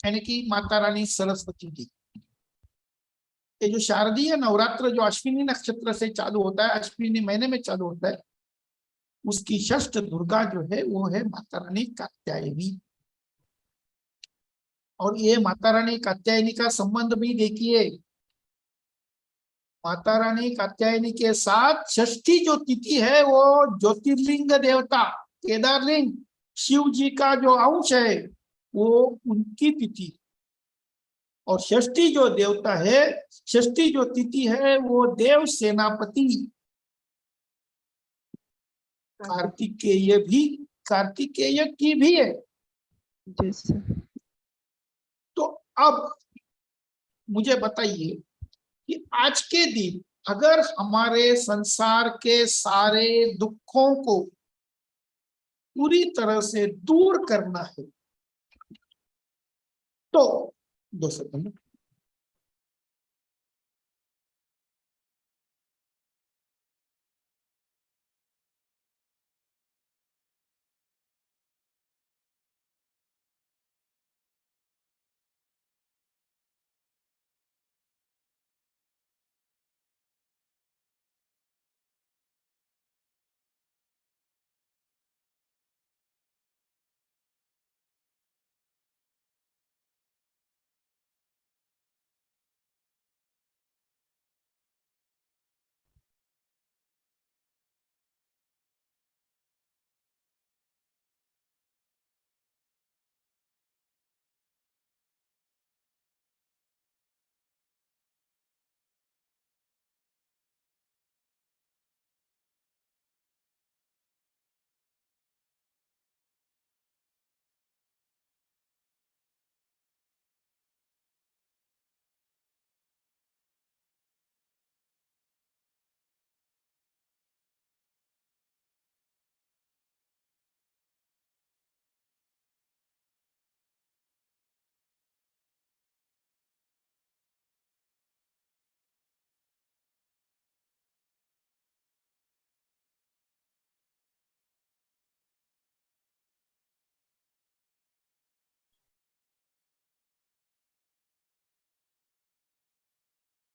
यानी कि माता रानी सरस्वती जी, ये जो शारदीय नवरात्र जो अश्विनी नक्षत्र से चालू होता है, अश्विनी महीने में चालू होता है, उसकी षष्ठ दुर्गा जो है वो है माता रानी कात्यायनी। और ये माता रानी कात्यायनी का संबंध भी देखिए, माता रानी कात्यायनी के साथ षष्ठी जो तिथि है वो ज्योतिर्लिंग देवता केदारलिंग शिव जी का जो अंश है वो उनकी तिथि, और षष्ठी जो देवता है, षष्ठी जो तिथि है वो देव सेनापति कार्तिकेय भी, कार्तिकेय की भी है। जी सर। तो अब मुझे बताइए कि आज के दिन अगर हमारे संसार के सारे दुखों को पूरी तरह से दूर करना है तो 2 सेकंड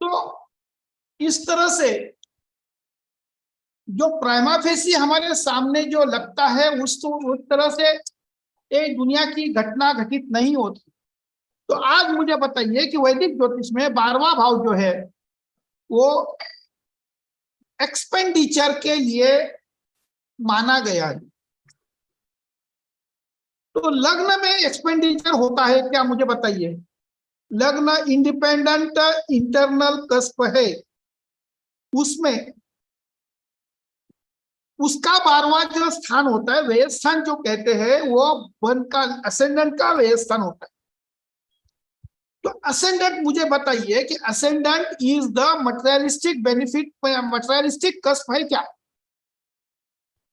तो इस तरह से जो प्राइमा फेसी हमारे सामने जो लगता है उस तरह से एक दुनिया की घटना घटित नहीं होती। तो आज मुझे बताइए कि वैदिक ज्योतिष में 12वां भाव जो है वो एक्सपेंडिचर के लिए माना गया है। तो लग्न में एक्सपेंडिचर होता है क्या, मुझे बताइए। लग्न इंडिपेंडेंट इंटरनल कस्प है, उसमें उसका 12वां जो स्थान होता है, व्यय स्थान जो कहते हैं, वो वन का असेंडेंट का व्यय स्थान होता है। तो असेंडेंट मुझे बताइए कि ascendant is the materialistic benefit, materialistic cusp है क्या?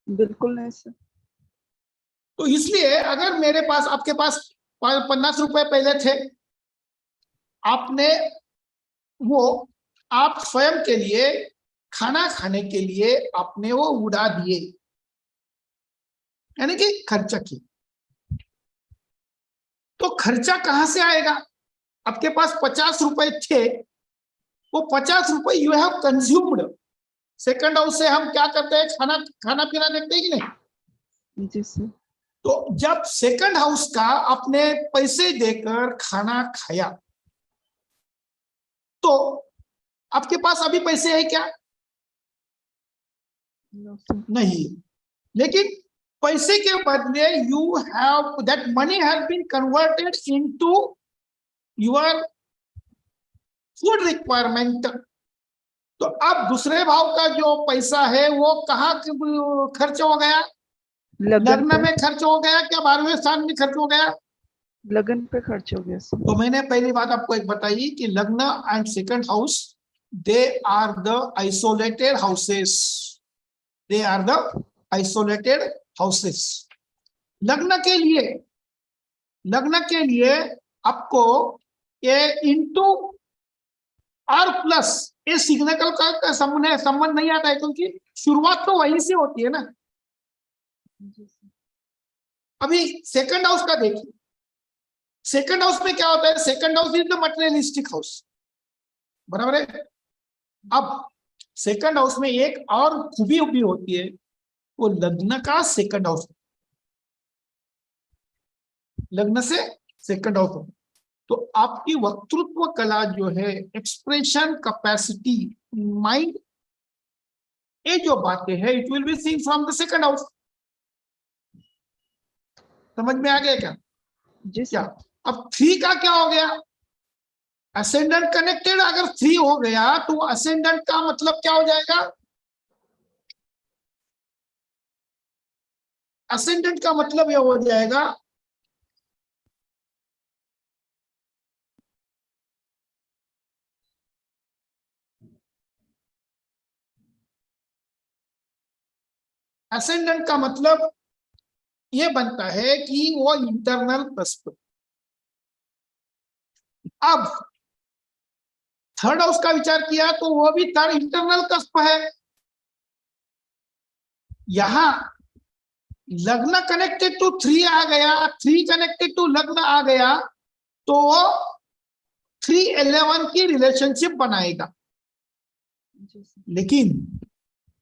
बिल्कुल नहीं सर। तो इसलिए अगर मेरे पास, आपके पास 50 रुपए पहले थे, आपने वो आप स्वयं के लिए खाना खाने के लिए आपने वो उड़ा दिए, यानी कि खर्चा किया। तो खर्चा कहां से आएगा? आपके पास 50 रुपए थे, वो 50 रुपए you have consumed. Second house से हम क्या करते हैं, खाना पीना देखते हैं कि नहीं? जी सर। तो जब सेकंड हाउस का आपने पैसे देकर खाना खाया, तो आपके पास अभी पैसे है क्या? No sir. नहीं। लेकिन पैसे के बदले you have that money has been converted into your food requirement. तो अब दूसरे भाव का जो पैसा है वो कहाँ खर्च हो गया? लग्न में खर्च हो गया क्या 12वें स्थान में खर्च हो गया? लगन पे खर्च हो गया सर। तो मैंने पहली बात आपको एक बताई कि लग्न and second house, they are the isolated houses, they are the isolated houses. लग्न के लिए आपको ये इंटू और प्लस ये सिग्नल का संबंध नहीं आता है, क्योंकि शुरुआत तो वहीं से होती है ना। अभी सेकंड हाउस का देखिए, सेकंड हाउस में क्या होता है? Second house is the materialistic house, बराबर है। अब सेकंड हाउस में एक और खूबी भी होती है, वो लग्न का सेकंड हाउस, लग्न से सेकंड हाउस होता है। तो आपकी वक्तृत्व कला जो है, एक्सप्रेशन कैपेसिटी, माइंड, ये जो बातें हैं, it will be seen from the second house. समझ में आ गया क्या? जी क्या सर। अब 3 का क्या हो गया? असेंडेंट कनेक्टेड अगर 3 हो गया तो असेंडेंट का मतलब क्या हो जाएगा? असेंडेंट का मतलब यह हो जाएगा असेंडेंट का मतलब यह बनता है कि वो इंटरनल कस्प। अब थर्ड हाउस का विचार किया तो वो भी थर्ड इंटरनल कस्प है। यहां लग्न कनेक्टेड टू 3 आ गया, 3 कनेक्टेड टू लग्न आ गया, तो 3-11 की रिलेशनशिप बनाएगा। लेकिन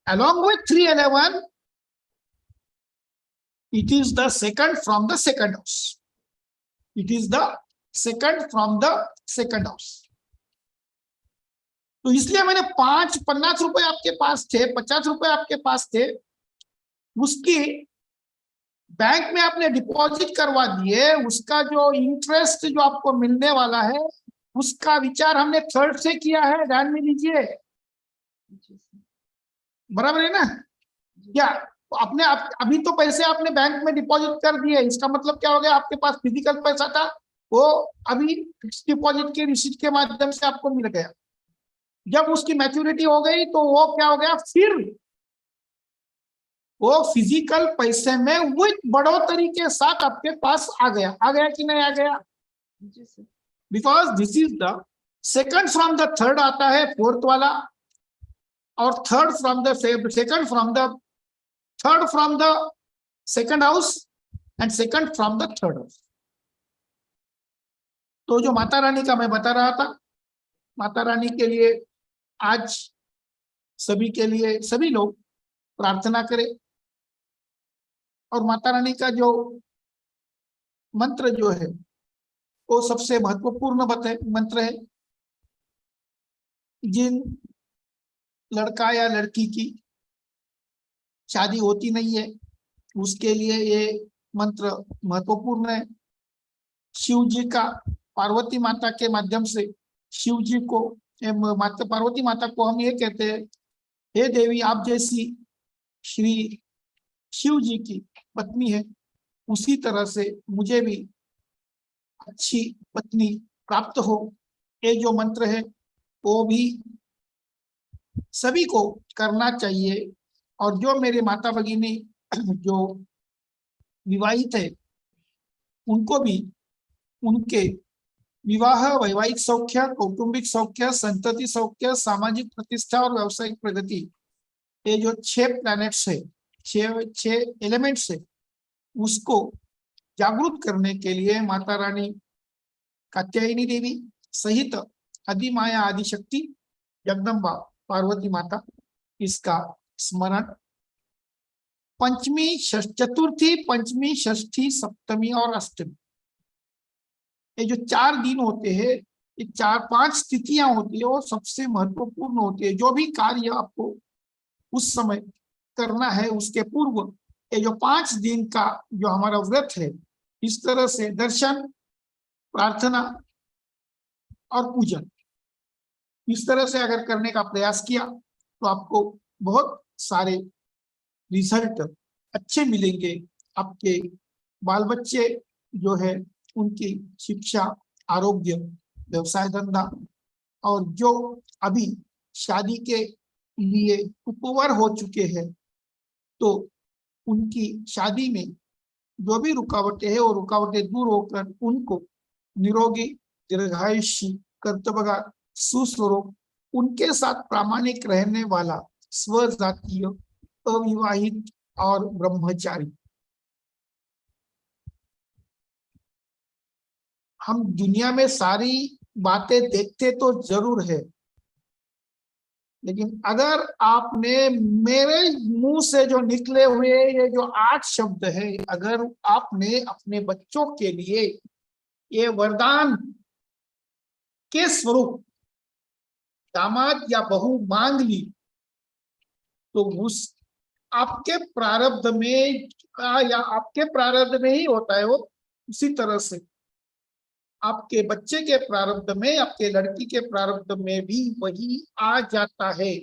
along with 3-11 it is the second from the second house, it is the second from the second house। तो इसलिए मैंने 50 रुपए आपके पास थे, 50 रुपए आपके पास थे, उसकी बैंक में आपने डिपॉजिट करवा दिए, उसका जो इंटरेस्ट जो आपको मिलने वाला है उसका विचार हमने थर्ड से किया है, ध्यान में लीजिए, बराबर है ना? क्या आपने अभी तो पैसे आपने बैंक में डिपॉजिट कर दिए, इसका मतलब क्या हो गया? आपके पास फिजिकल पैसा था, वो अभी फिक्स डिपॉजिट के रिसीट के माध्यम से आपको मिल गया। जब उसकी मैच्योरिटी हो गई तो वो क्या हो गया? फिर वो फिजिकल पैसे में विद बढ़ोतरी के साथ आपके पास आ गया कि नहीं आ गया? Because this is the second from the third आता है फोर्थ वाला, और third from the second from the third from the second house and second from the third house. तो जो माता रानी का मैं बता रहा था माता रानी के लिए आज सभी के लिए सभी लोग प्रार्थना करें और माता रानी का जो मंत्र जो है वो सबसे महत्वपूर्ण मंत्र है। जिन लड़का या लड़की की शादी होती नहीं है उसके लिए ये मंत्र महत्वपूर्ण है। शिव जी का पार्वती माता के माध्यम से शिव जी को माता पार्वती माता को हम ये कहते हैं, हे देवी आप जैसी श्री शिव जी की पत्नी है उसी तरह से मुझे भी अच्छी पत्नी प्राप्त हो। ये जो मंत्र है वो भी सभी को करना चाहिए और जो मेरे माता भगिनी जो विवाहित है उनको भी उनके विवाह, वैवाहिक सौख्य, कौटुंबिक सौख्य, संतति सौख्य, सामाजिक प्रतिष्ठा और व्यावसायिक प्रगति, ये जो 6 प्लैनेट्स है, 6 एलिमेंट्स है, उसको जागरूक करने के लिए माता रानी कात्यायनी देवी सहित आदिमाया आदिशक्ति जगदम्बा पार्वती माता इसका स्मरण पंचमी, चतुर्थी, पंचमी, षष्ठी, सप्तमी और अष्टमी, ये जो 4 दिन होते हैं, ये 4-5 तिथियां होती है वो सबसे महत्वपूर्ण होती है। जो भी कार्य आपको उस समय करना है उसके पूर्व ये जो 5 दिन का जो हमारा व्रत है, इस तरह से दर्शन, प्रार्थना और पूजन इस तरह से अगर करने का प्रयास किया तो आपको बहुत सारे रिजल्ट अच्छे मिलेंगे। आपके बाल बच्चे जो है उनकी शिक्षा, आरोग्य, व्यवसाय धंधा और जो अभी शादी के लिए उपवर हो चुके हैं तो उनकी शादी में जो भी रुकावटें हैं वो रुकावटें दूर होकर उनको निरोगी, दीर्घायुषी, कर्तव्यगा, सुस्वरूप, उनके साथ प्रामाणिक रहने वाला स्वजातीय, अविवाहित और ब्रह्मचारी। हम दुनिया में सारी बातें देखते तो जरूर है, लेकिन अगर आपने मेरे मुंह से जो निकले हुए ये जो 8 शब्द है, अगर आपने अपने बच्चों के लिए ये वरदान के स्वरूप दामाद या बहू मांग ली तो उस आपके प्रारब्ध में या आपके प्रारब्ध में ही होता है वो, उसी तरह से आपके बच्चे के प्रारब्ध में, आपके लड़की के प्रारब्ध में भी वही आ जाता है।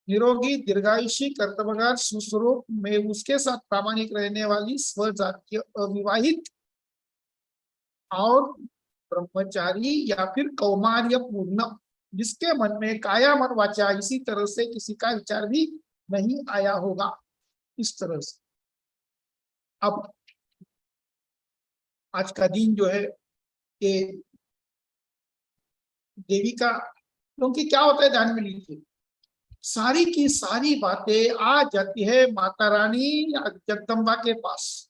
निरोगी, दीर्घायुषी, कर्तव्यगार, सुस्वरूप में उसके साथ प्रामाणिक रहने वाली स्वजातीय, अविवाहित और ब्रह्मचारी या फिर कौमार्य पूर्ण, जिसके मन में काया मन वाचा इसी तरह से किसी का विचार भी नहीं आया होगा। इस तरह से अब आज का दिन जो है ये देवी का, क्योंकि क्या होता है ध्यान में लीजिए, सारी की सारी बातें आ जाती है माता रानी या जगदम्बा के पास।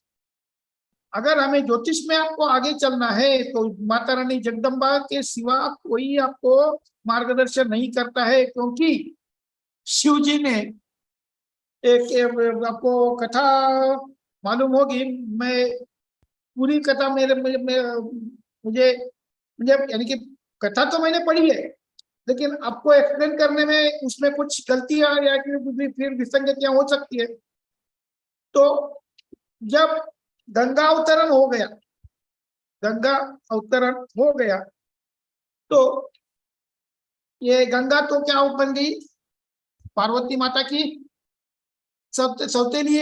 अगर हमें ज्योतिष में आपको आगे चलना है तो माता रानी जगदम्बा के सिवा कोई आपको मार्गदर्शन नहीं करता है, क्योंकि शिव जी ने एक आपको कथा मालूम होगी, मैं पूरी कथा मुझे यानी कि कथा तो मैंने पढ़ी है लेकिन आपको एक्सप्लेन करने में उसमें कुछ गलतियां या फिर विसंगतियां हो सकती है। तो जब गंगा अवतरण हो गया, गंगा अवतरण हो गया तो ये गंगा तो क्या बन गई, पार्वती माता की सौतेली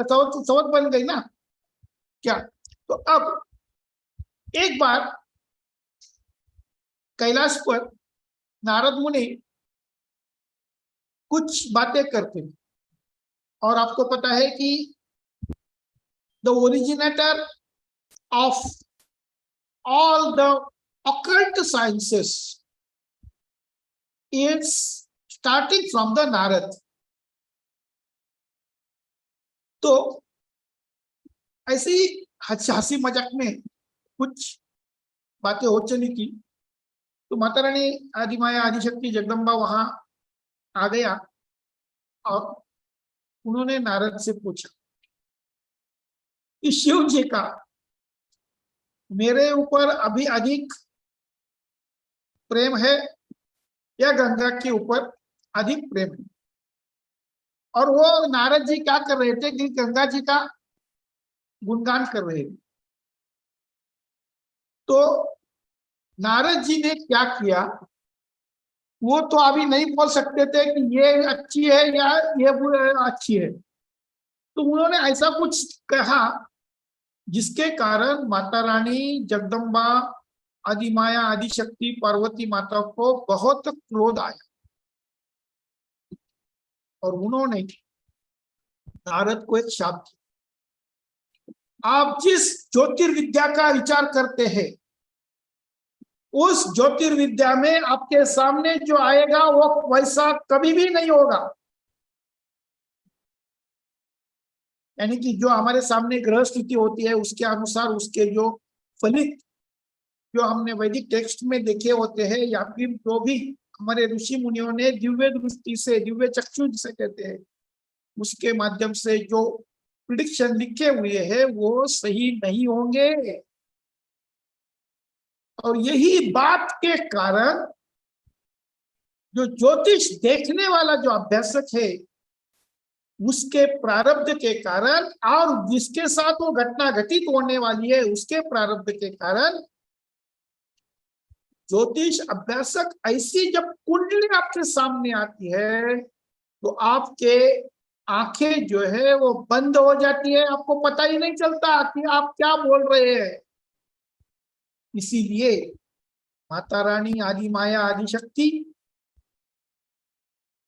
सौत बन गई ना क्या। तो अब एक बार कैलाश पर नारद मुनि कुछ बातें करते और आपको पता है कि the originator of all the occult sciences is starting from the Narad. तो ऐसी हंसी मजाक में कुछ बातें हो चली थी, तो माता रानी आदि माया आदिशक्ति जगदम्बा वहां आ गया और उन्होंने नारद से पूछा कि शिव जी का मेरे ऊपर अभी अधिक प्रेम है या गंगा के ऊपर अधिक प्रेम है। और वो नारद जी क्या कर रहे थे कि गंगा जी का गुणगान कर रहे थे। तो नारद जी ने क्या किया, वो तो अभी नहीं बोल सकते थे कि ये अच्छी है या ये अच्छी है, तो उन्होंने ऐसा कुछ कहा जिसके कारण माता रानी जगदम्बा आदिमाया आदिशक्ति पार्वती माता को बहुत क्रोध आया और उन्होंने नारद को एक शाप दिया। आप जिस ज्योतिर्विद्या का विचार करते हैं उस ज्योतिर्विद्या में आपके सामने जो आएगा वो वैसा कभी भी नहीं होगा। यानी कि जो हमारे सामने ग्रह स्थिति होती है उसके अनुसार उसके जो फलित जो हमने वैदिक टेक्स्ट में देखे होते हैं या फिर जो भी हमारे ऋषि मुनियों ने दिव्य दृष्टि से दिव्य चक्षु जिसे कहते हैं उसके माध्यम से जो प्रिडिक्शन लिखे हुए हैं वो सही नहीं होंगे। और यही बात के कारण जो ज्योतिष देखने वाला जो अभ्यासक है उसके प्रारब्ध के कारण और जिसके साथ वो घटना घटित होने वाली है उसके प्रारब्ध के कारण ज्योतिष अभ्यासक ऐसी जब कुंडली आपके सामने आती है तो आपके आंखें जो है वो बंद हो जाती है, आपको पता ही नहीं चलता कि आप क्या बोल रहे हैं। इसीलिए माता रानी आदि माया आदि शक्ति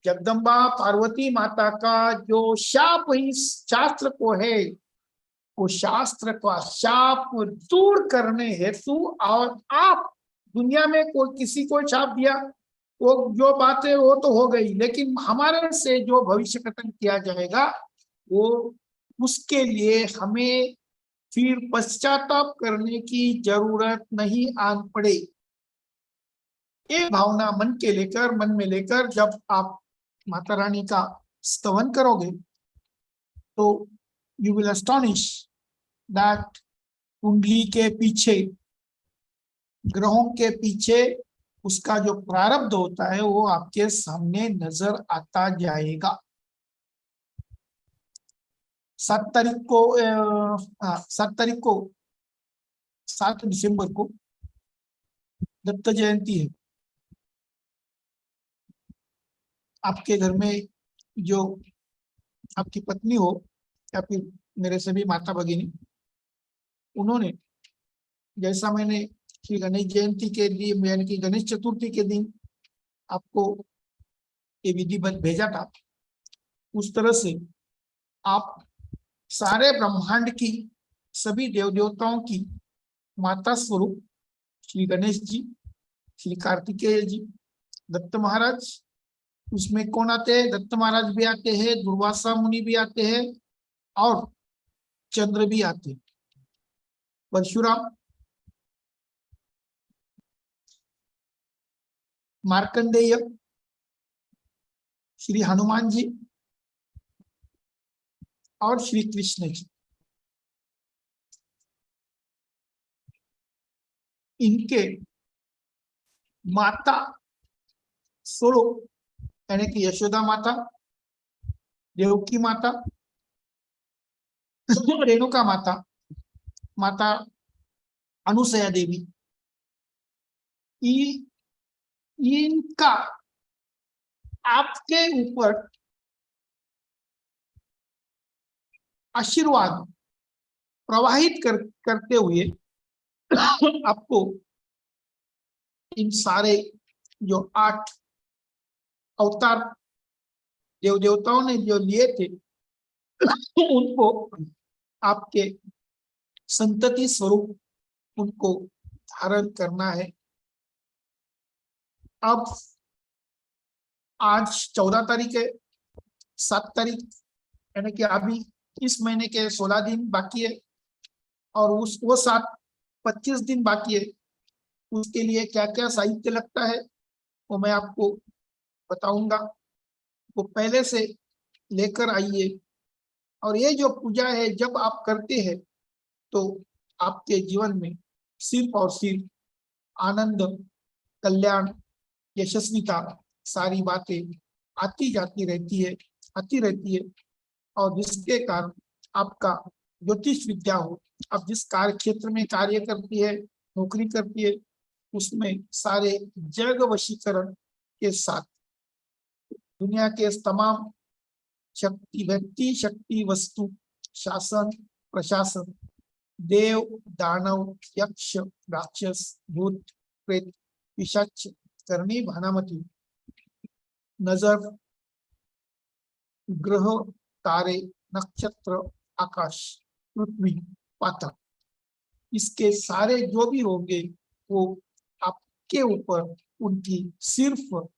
जगदम्बा पार्वती माता का जो शाप इस शास्त्र को है वो शास्त्र का शाप दूर करने हेतु और आप दुनिया में कोई किसी को शाप दिया वो जो बात है वो तो हो गई, लेकिन हमारे से जो भविष्य कथन किया जाएगा वो उसके लिए हमें फिर पश्चाताप करने की जरूरत नहीं आन पड़े। ये भावना मन में लेकर जब आप माता रानी का स्तवन करोगे तो यू विल एस्टॉनिश दैट कुंडली के पीछे ग्रहों के पीछे उसका जो प्रारब्ध होता है वो आपके सामने नजर आता जाएगा। 7 तारीख को 7 दिसंबर को दत्त जयंती है। आपके घर में जो आपकी पत्नी हो या फिर मेरे सभी माता भगिनी उन्होंने जैसा मैंने श्री गणेश जयंती के लिए यानी कि गणेश चतुर्थी के दिन आपको ये विधिवत भेजा था उस तरह से आप सारे ब्रह्मांड की सभी देव देवताओं की माता स्वरूप श्री गणेश जी, श्री कार्तिकेय जी, दत्त महाराज, उसमें कौन आते हैं, दत्त महाराज भी आते हैं, दुर्वासा मुनि भी आते हैं और चंद्र भी आते हैं, परशुराम, मार्कंडेय, श्री हनुमान जी और श्री कृष्ण जी। इनके माता स्वरूप यानी कि यशोदा माता, देवकी माता, रेणुका माता, माता अनुसया देवी, इनका आपके ऊपर आशीर्वाद प्रवाहित करते हुए आपको इन सारे जो 8 अवतार देव देवताओं ने जो लिए थे उनको आपके संतति स्वरूप उनको धारण करना है। अब आज 14 तारीख है, 7 तारीख यानी कि अभी इस महीने के 16 दिन बाकी है और वो 25 दिन बाकी है। उसके लिए क्या क्या साहित्य लगता है वो मैं आपको बताऊंगा। वो पहले से लेकर आइए। और ये जो पूजा है जब आप करते हैं तो आपके जीवन में सिर्फ और सिर्फ आनंद, कल्याण, यशस्विता सारी बातें आती जाती रहती है, आती रहती है। और जिसके कारण आपका ज्योतिष विद्या हो, आप जिस कार्य क्षेत्र में कार्य करती है, नौकरी करती है, उसमें सारे जग वशीकरण के साथ दुनिया के तमाम शक्ति, व्यक्ति, शक्ति, वस्तु, शासन, प्रशासन, देव, दानव, यक्ष, राक्षस, भूत, प्रेत, पिशाच, करनी, भानामती, नजर, ग्रह, तारे, नक्षत्र, आकाश, पृथ्वी, पाताल, इसके सारे जो भी होंगे वो आपके ऊपर उनकी सिर्फ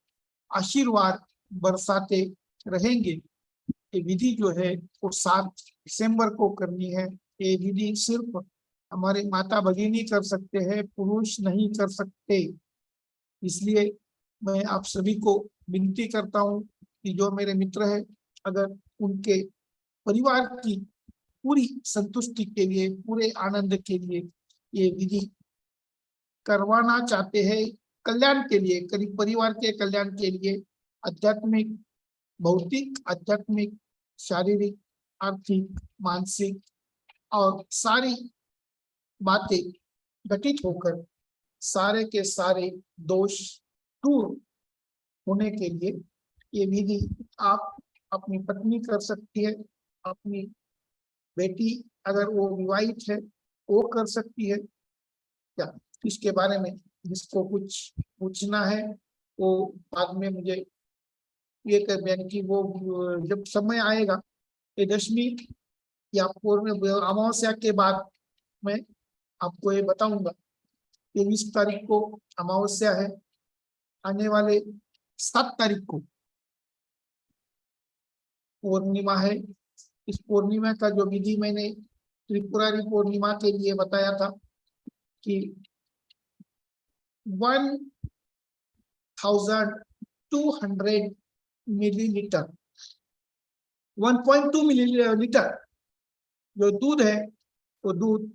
आशीर्वाद बरसाते रहेंगे। ये विधि जो है वो 7 दिसंबर को करनी है। ये विधि सिर्फ हमारे माता भगिनी कर सकते हैं, पुरुष नहीं कर सकते। इसलिए मैं आप सभी को विनती करता हूँ कि जो मेरे मित्र हैं, अगर उनके परिवार की पूरी संतुष्टि के लिए, पूरे आनंद के लिए ये विधि करवाना चाहते हैं, कल्याण के लिए, करीब परिवार के कल्याण के लिए, आध्यात्मिक, भौतिक, आध्यात्मिक, शारीरिक, आर्थिक, मानसिक और सारी बातें घटित होकर सारे के सारे दोष दूर होने के लिए ये विधि आप अपनी पत्नी कर सकती है, अपनी बेटी अगर वो विवाहित है वो कर सकती है। क्या इसके बारे में जिसको कुछ पूछना है वो बाद में मुझे ये कर दें कि वो जब समय आएगा ये दशमी या पूर्ण अमावस्या के बाद मैं आपको ये बताऊंगा। 23 तारीख को अमावस्या है, आने वाले 7 तारीख को पूर्णिमा है। इस पूर्णिमा का जो विधि मैंने त्रिपुरारी पूर्णिमा के लिए बताया था कि 1200 मिलीलीटर 1.2 मिलीलीटर जो दूध है वो दूध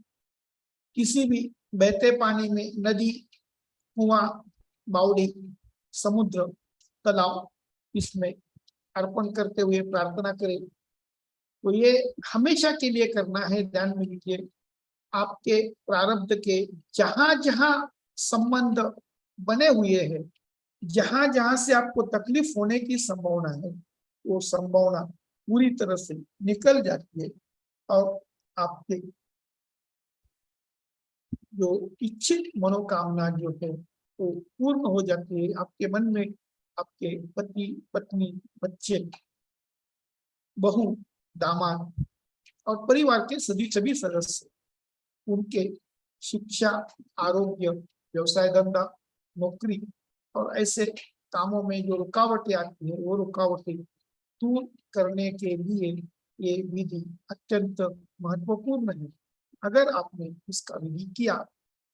किसी भी बहते पानी में, नदी, कुआं, बावड़ी, समुद्र, तालाब, इसमें अर्पण करते हुए प्रार्थना करें। तो ये हमेशा के लिए करना है। ध्यान में लीजिए, आपके प्रारब्ध के जहां जहां संबंध बने हुए हैं, जहां जहां से आपको तकलीफ होने की संभावना है, वो संभावना पूरी तरह से निकल जाती है और आपके जो इच्छित मनोकामना जो है वो पूर्ण हो जाती है। आपके मन में आपके पति, पत्नी, बच्चे, बहू, दामाद और परिवार के सभी सदस्य, उनके शिक्षा, आरोग्य, व्यवसाय, धंधा, नौकरी और ऐसे कामों में जो रुकावटें आती है वो रुकावटें दूर करने के लिए ये विधि अत्यंत महत्वपूर्ण है। अगर आपने इसका विधि किया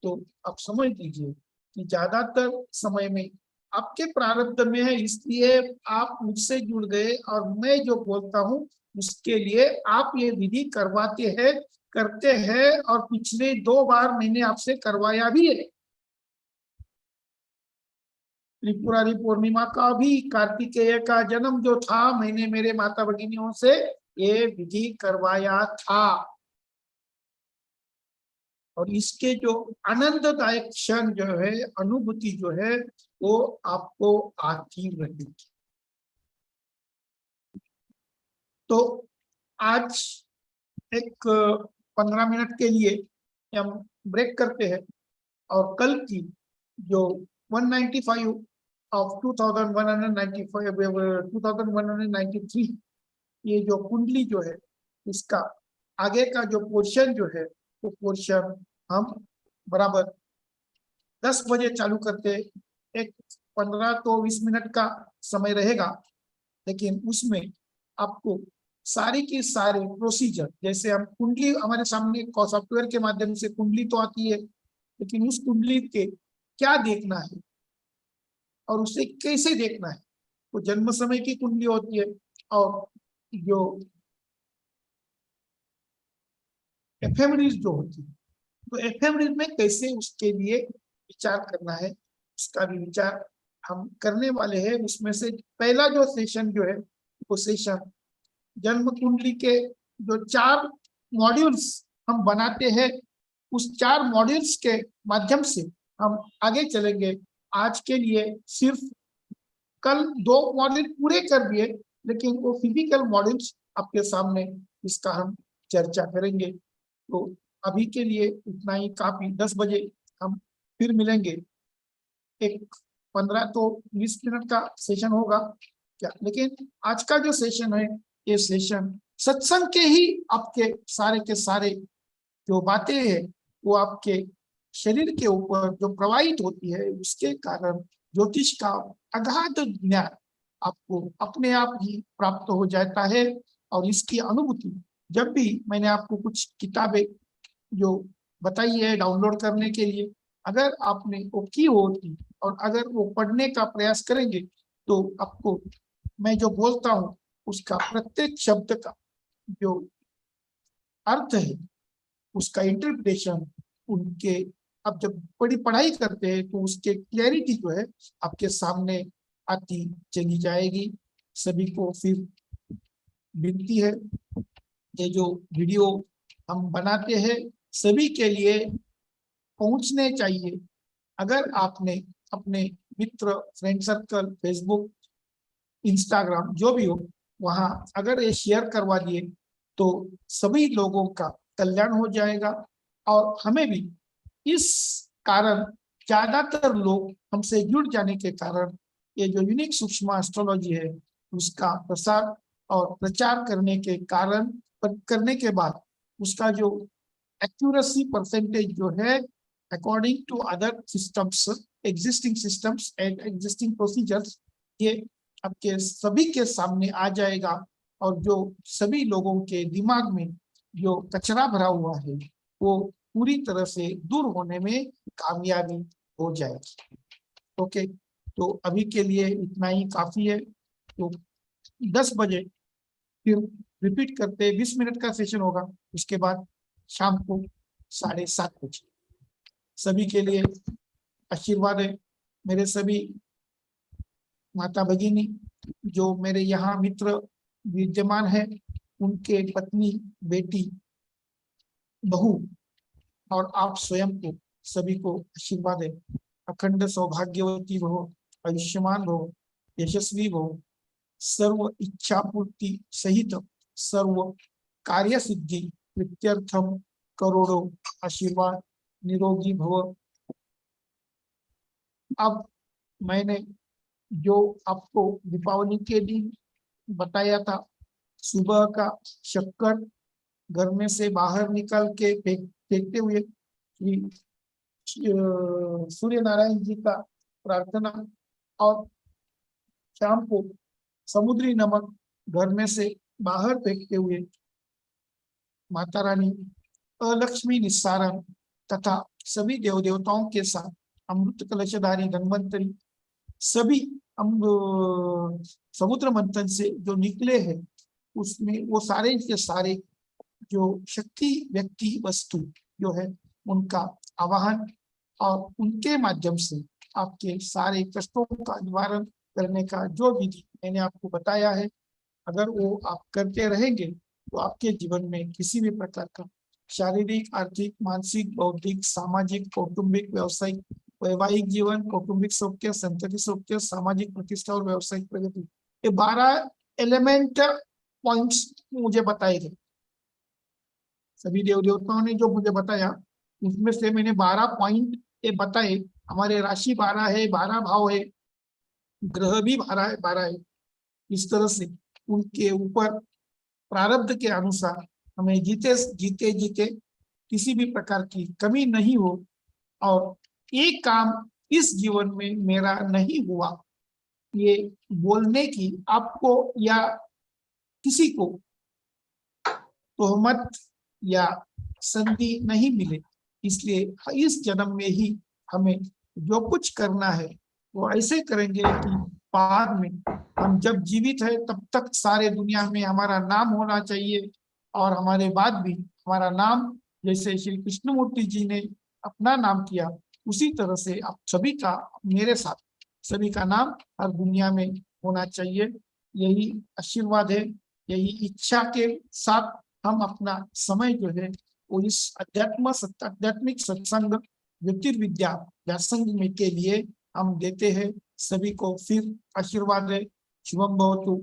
तो आप समझ लीजिए कि ज्यादातर समय में आपके प्रारब्ध में है, इसलिए आप मुझसे जुड़ गए और मैं जो बोलता हूँ उसके लिए आप ये विधि करवाते हैं, करते हैं। और पिछले 2 बार मैंने आपसे करवाया भी है। त्रिपुरारी पूर्णिमा का भी, कार्तिकेय का जन्म जो था, मैंने मेरे माता भगिनियों से ये विधि करवाया था। और इसके जो आनंददायक क्षण जो है, अनुभूति जो है, वो आपको आती रहेगी। तो आज एक 15 मिनट के लिए हम ब्रेक करते हैं और कल की जो 195 ऑफ 2193 ये जो कुंडली जो है, इसका आगे का जो पोर्शन जो है वो पोर्शन हम बराबर 10 बजे चालू करते। एक 15 तो 20 मिनट का समय रहेगा, लेकिन उसमें आपको सारी की सारी प्रोसीजर, जैसे हम कुंडली हमारे सामने सॉफ्टवेयर के माध्यम से कुंडली तो आती है, लेकिन उस कुंडली के क्या देखना है और उसे कैसे देखना है। तो जन्म समय की कुंडली होती है और जो एफएमडीज जो होती है, तो एफएमडीज में कैसे उसके लिए विचार करना है, उसका भी विचार हम करने वाले हैं। उसमें से पहला जो सेशन जो है वो सेशन जन्म कुंडली के जो 4 मॉड्यूल्स हम बनाते हैं, उस 4 मॉड्यूल्स के माध्यम से हम आगे चलेंगे। आज के लिए सिर्फ कल 2 मॉड्यूल पूरे कर दिए, लेकिन वो फिजिकल मॉड्यूल्स आपके सामने इसका हम चर्चा करेंगे। तो अभी के लिए इतना ही काफी। 10 बजे हम फिर मिलेंगे। एक 15 तो 20 मिनट का सेशन होगा क्या, लेकिन आज का जो सेशन है ये सेशन सत्संग के ही आपके सारे के सारे जो बातें हैं वो आपके शरीर के ऊपर जो प्रवाहित होती है उसके कारण ज्योतिष का अगाध ज्ञान आपको अपने आप ही प्राप्त हो जाता है। और इसकी अनुभूति जब भी मैंने आपको कुछ किताबें जो बताई है डाउनलोड करने के लिए, अगर आपने वो की होती और अगर वो पढ़ने का प्रयास करेंगे तो आपको मैं जो बोलता हूँ उसका प्रत्येक शब्द का जो अर्थ है, उसका इंटरप्रिटेशन उनके अब जब बड़ी पढ़ाई करते हैं तो उसके क्लैरिटी जो है आपके सामने आती चली जाएगी। सभी को फिर विनती है, ये जो वीडियो हम बनाते हैं सभी के लिए पहुंचने चाहिए। अगर आपने अपने मित्र, फ्रेंड सर्कल, फेसबुक, इंस्टाग्राम जो भी हो, वहां अगर ये शेयर करवा दिए तो सभी लोगों का कल्याण हो जाएगा। और हमें भी इस कारण ज्यादातर लोग हमसे जुड़ जाने के कारण ये जो यूनिक सूक्ष्म एस्ट्रोलॉजी है उसका प्रसार और प्रचार करने के कारण, करने के बाद उसका जो एक्यूरेसी परसेंटेज जो है according to other systems, existing systems and existing procedures, ये आपके सभी के सामने आ जाएगा। और जो सभी लोगों के दिमाग में जो कचरा भरा हुआ है वो पूरी तरह से दूर होने में कामयाबी हो जाएगी। ओके, तो अभी के लिए इतना ही काफी है। तो 10 बजे फिर रिपीट करते 20 मिनट का सेशन होगा, उसके बाद शाम को 7:30 बजे। सभी के लिए आशीर्वाद है। मेरे सभी माता भगिनी जो मेरे यहाँ मित्र विद्यमान है, उनके पत्नी, बेटी, बहू और आप स्वयं को सभी को आशीर्वाद है। अखंड सौभाग्यवती भव, आयुष्मान भव, यशस्वी भव, सर्व इच्छा पूर्ति सहित सर्व कार्य सिद्धि प्रीत्यर्थम करोड़ों आशीर्वाद, निरोगी भव। अब मैंने जो आपको दीपावली के दिन बताया था, सुबह का शक्कर घर में से बाहर निकाल के फेंकते हुए सूर्य नारायण जी का प्रार्थना, और शाम को समुद्री नमक घर में से बाहर फेंकते हुए माता रानी, लक्ष्मी निस्सारण तथा सभी देव देवताओं के साथ अमृत कलशधारी धन्वंतरी सभी समुद्र मंथन से जो निकले हैं उसमें वो सारे के सारे जो शक्ति व्यक्ति वस्तु जो है उनका आवाहन और उनके माध्यम से आपके सारे कष्टों का निवारण करने का जो विधि मैंने आपको बताया है, अगर वो आप करते रहेंगे तो आपके जीवन में किसी भी प्रकार का शारीरिक, आर्थिक, मानसिक, बौद्धिक, सामाजिक, कौटुंबिक, व्यावसायिक, वैवाहिक जीवन, कौटुंबिक सौख्य, संतति सौख्य, सामाजिक प्रतिष्ठा और व्यावसायिक प्रगति, ये 12 एलिमेंट पॉइंट्स मुझे बताए गए। सभी देव देवताओं ने जो मुझे बताया उसमें से मैंने 12 पॉइंट ये बताए। हमारे राशि 12 है, 12 भाव है, ग्रह भी 12 है। इस तरह से उनके ऊपर प्रारब्ध के अनुसार हमें जीते जीते जीते किसी भी प्रकार की कमी नहीं हो, और एक काम इस जीवन में मेरा नहीं हुआ ये बोलने की आपको या किसी को तोहमत या संधि नहीं मिले। इसलिए इस जन्म में ही हमें जो कुछ करना है वो ऐसे करेंगे कि बाद में हम जब जीवित है तब तक सारे दुनिया में हमारा नाम होना चाहिए, और हमारे बाद भी हमारा नाम, जैसे श्री कृष्णमूर्ति जी ने अपना नाम किया, उसी तरह से आप सभी का, मेरे साथ सभी का नाम हर दुनिया में होना चाहिए। यही आशीर्वाद है, यही इच्छा के साथ हम अपना समय जो है वो इस आध्यात्मिक सत्संग ज्योतिर्विद्या व्यासंग में के लिए हम देते हैं। सभी को फिर आशीर्वाद है। शुभम भवतु।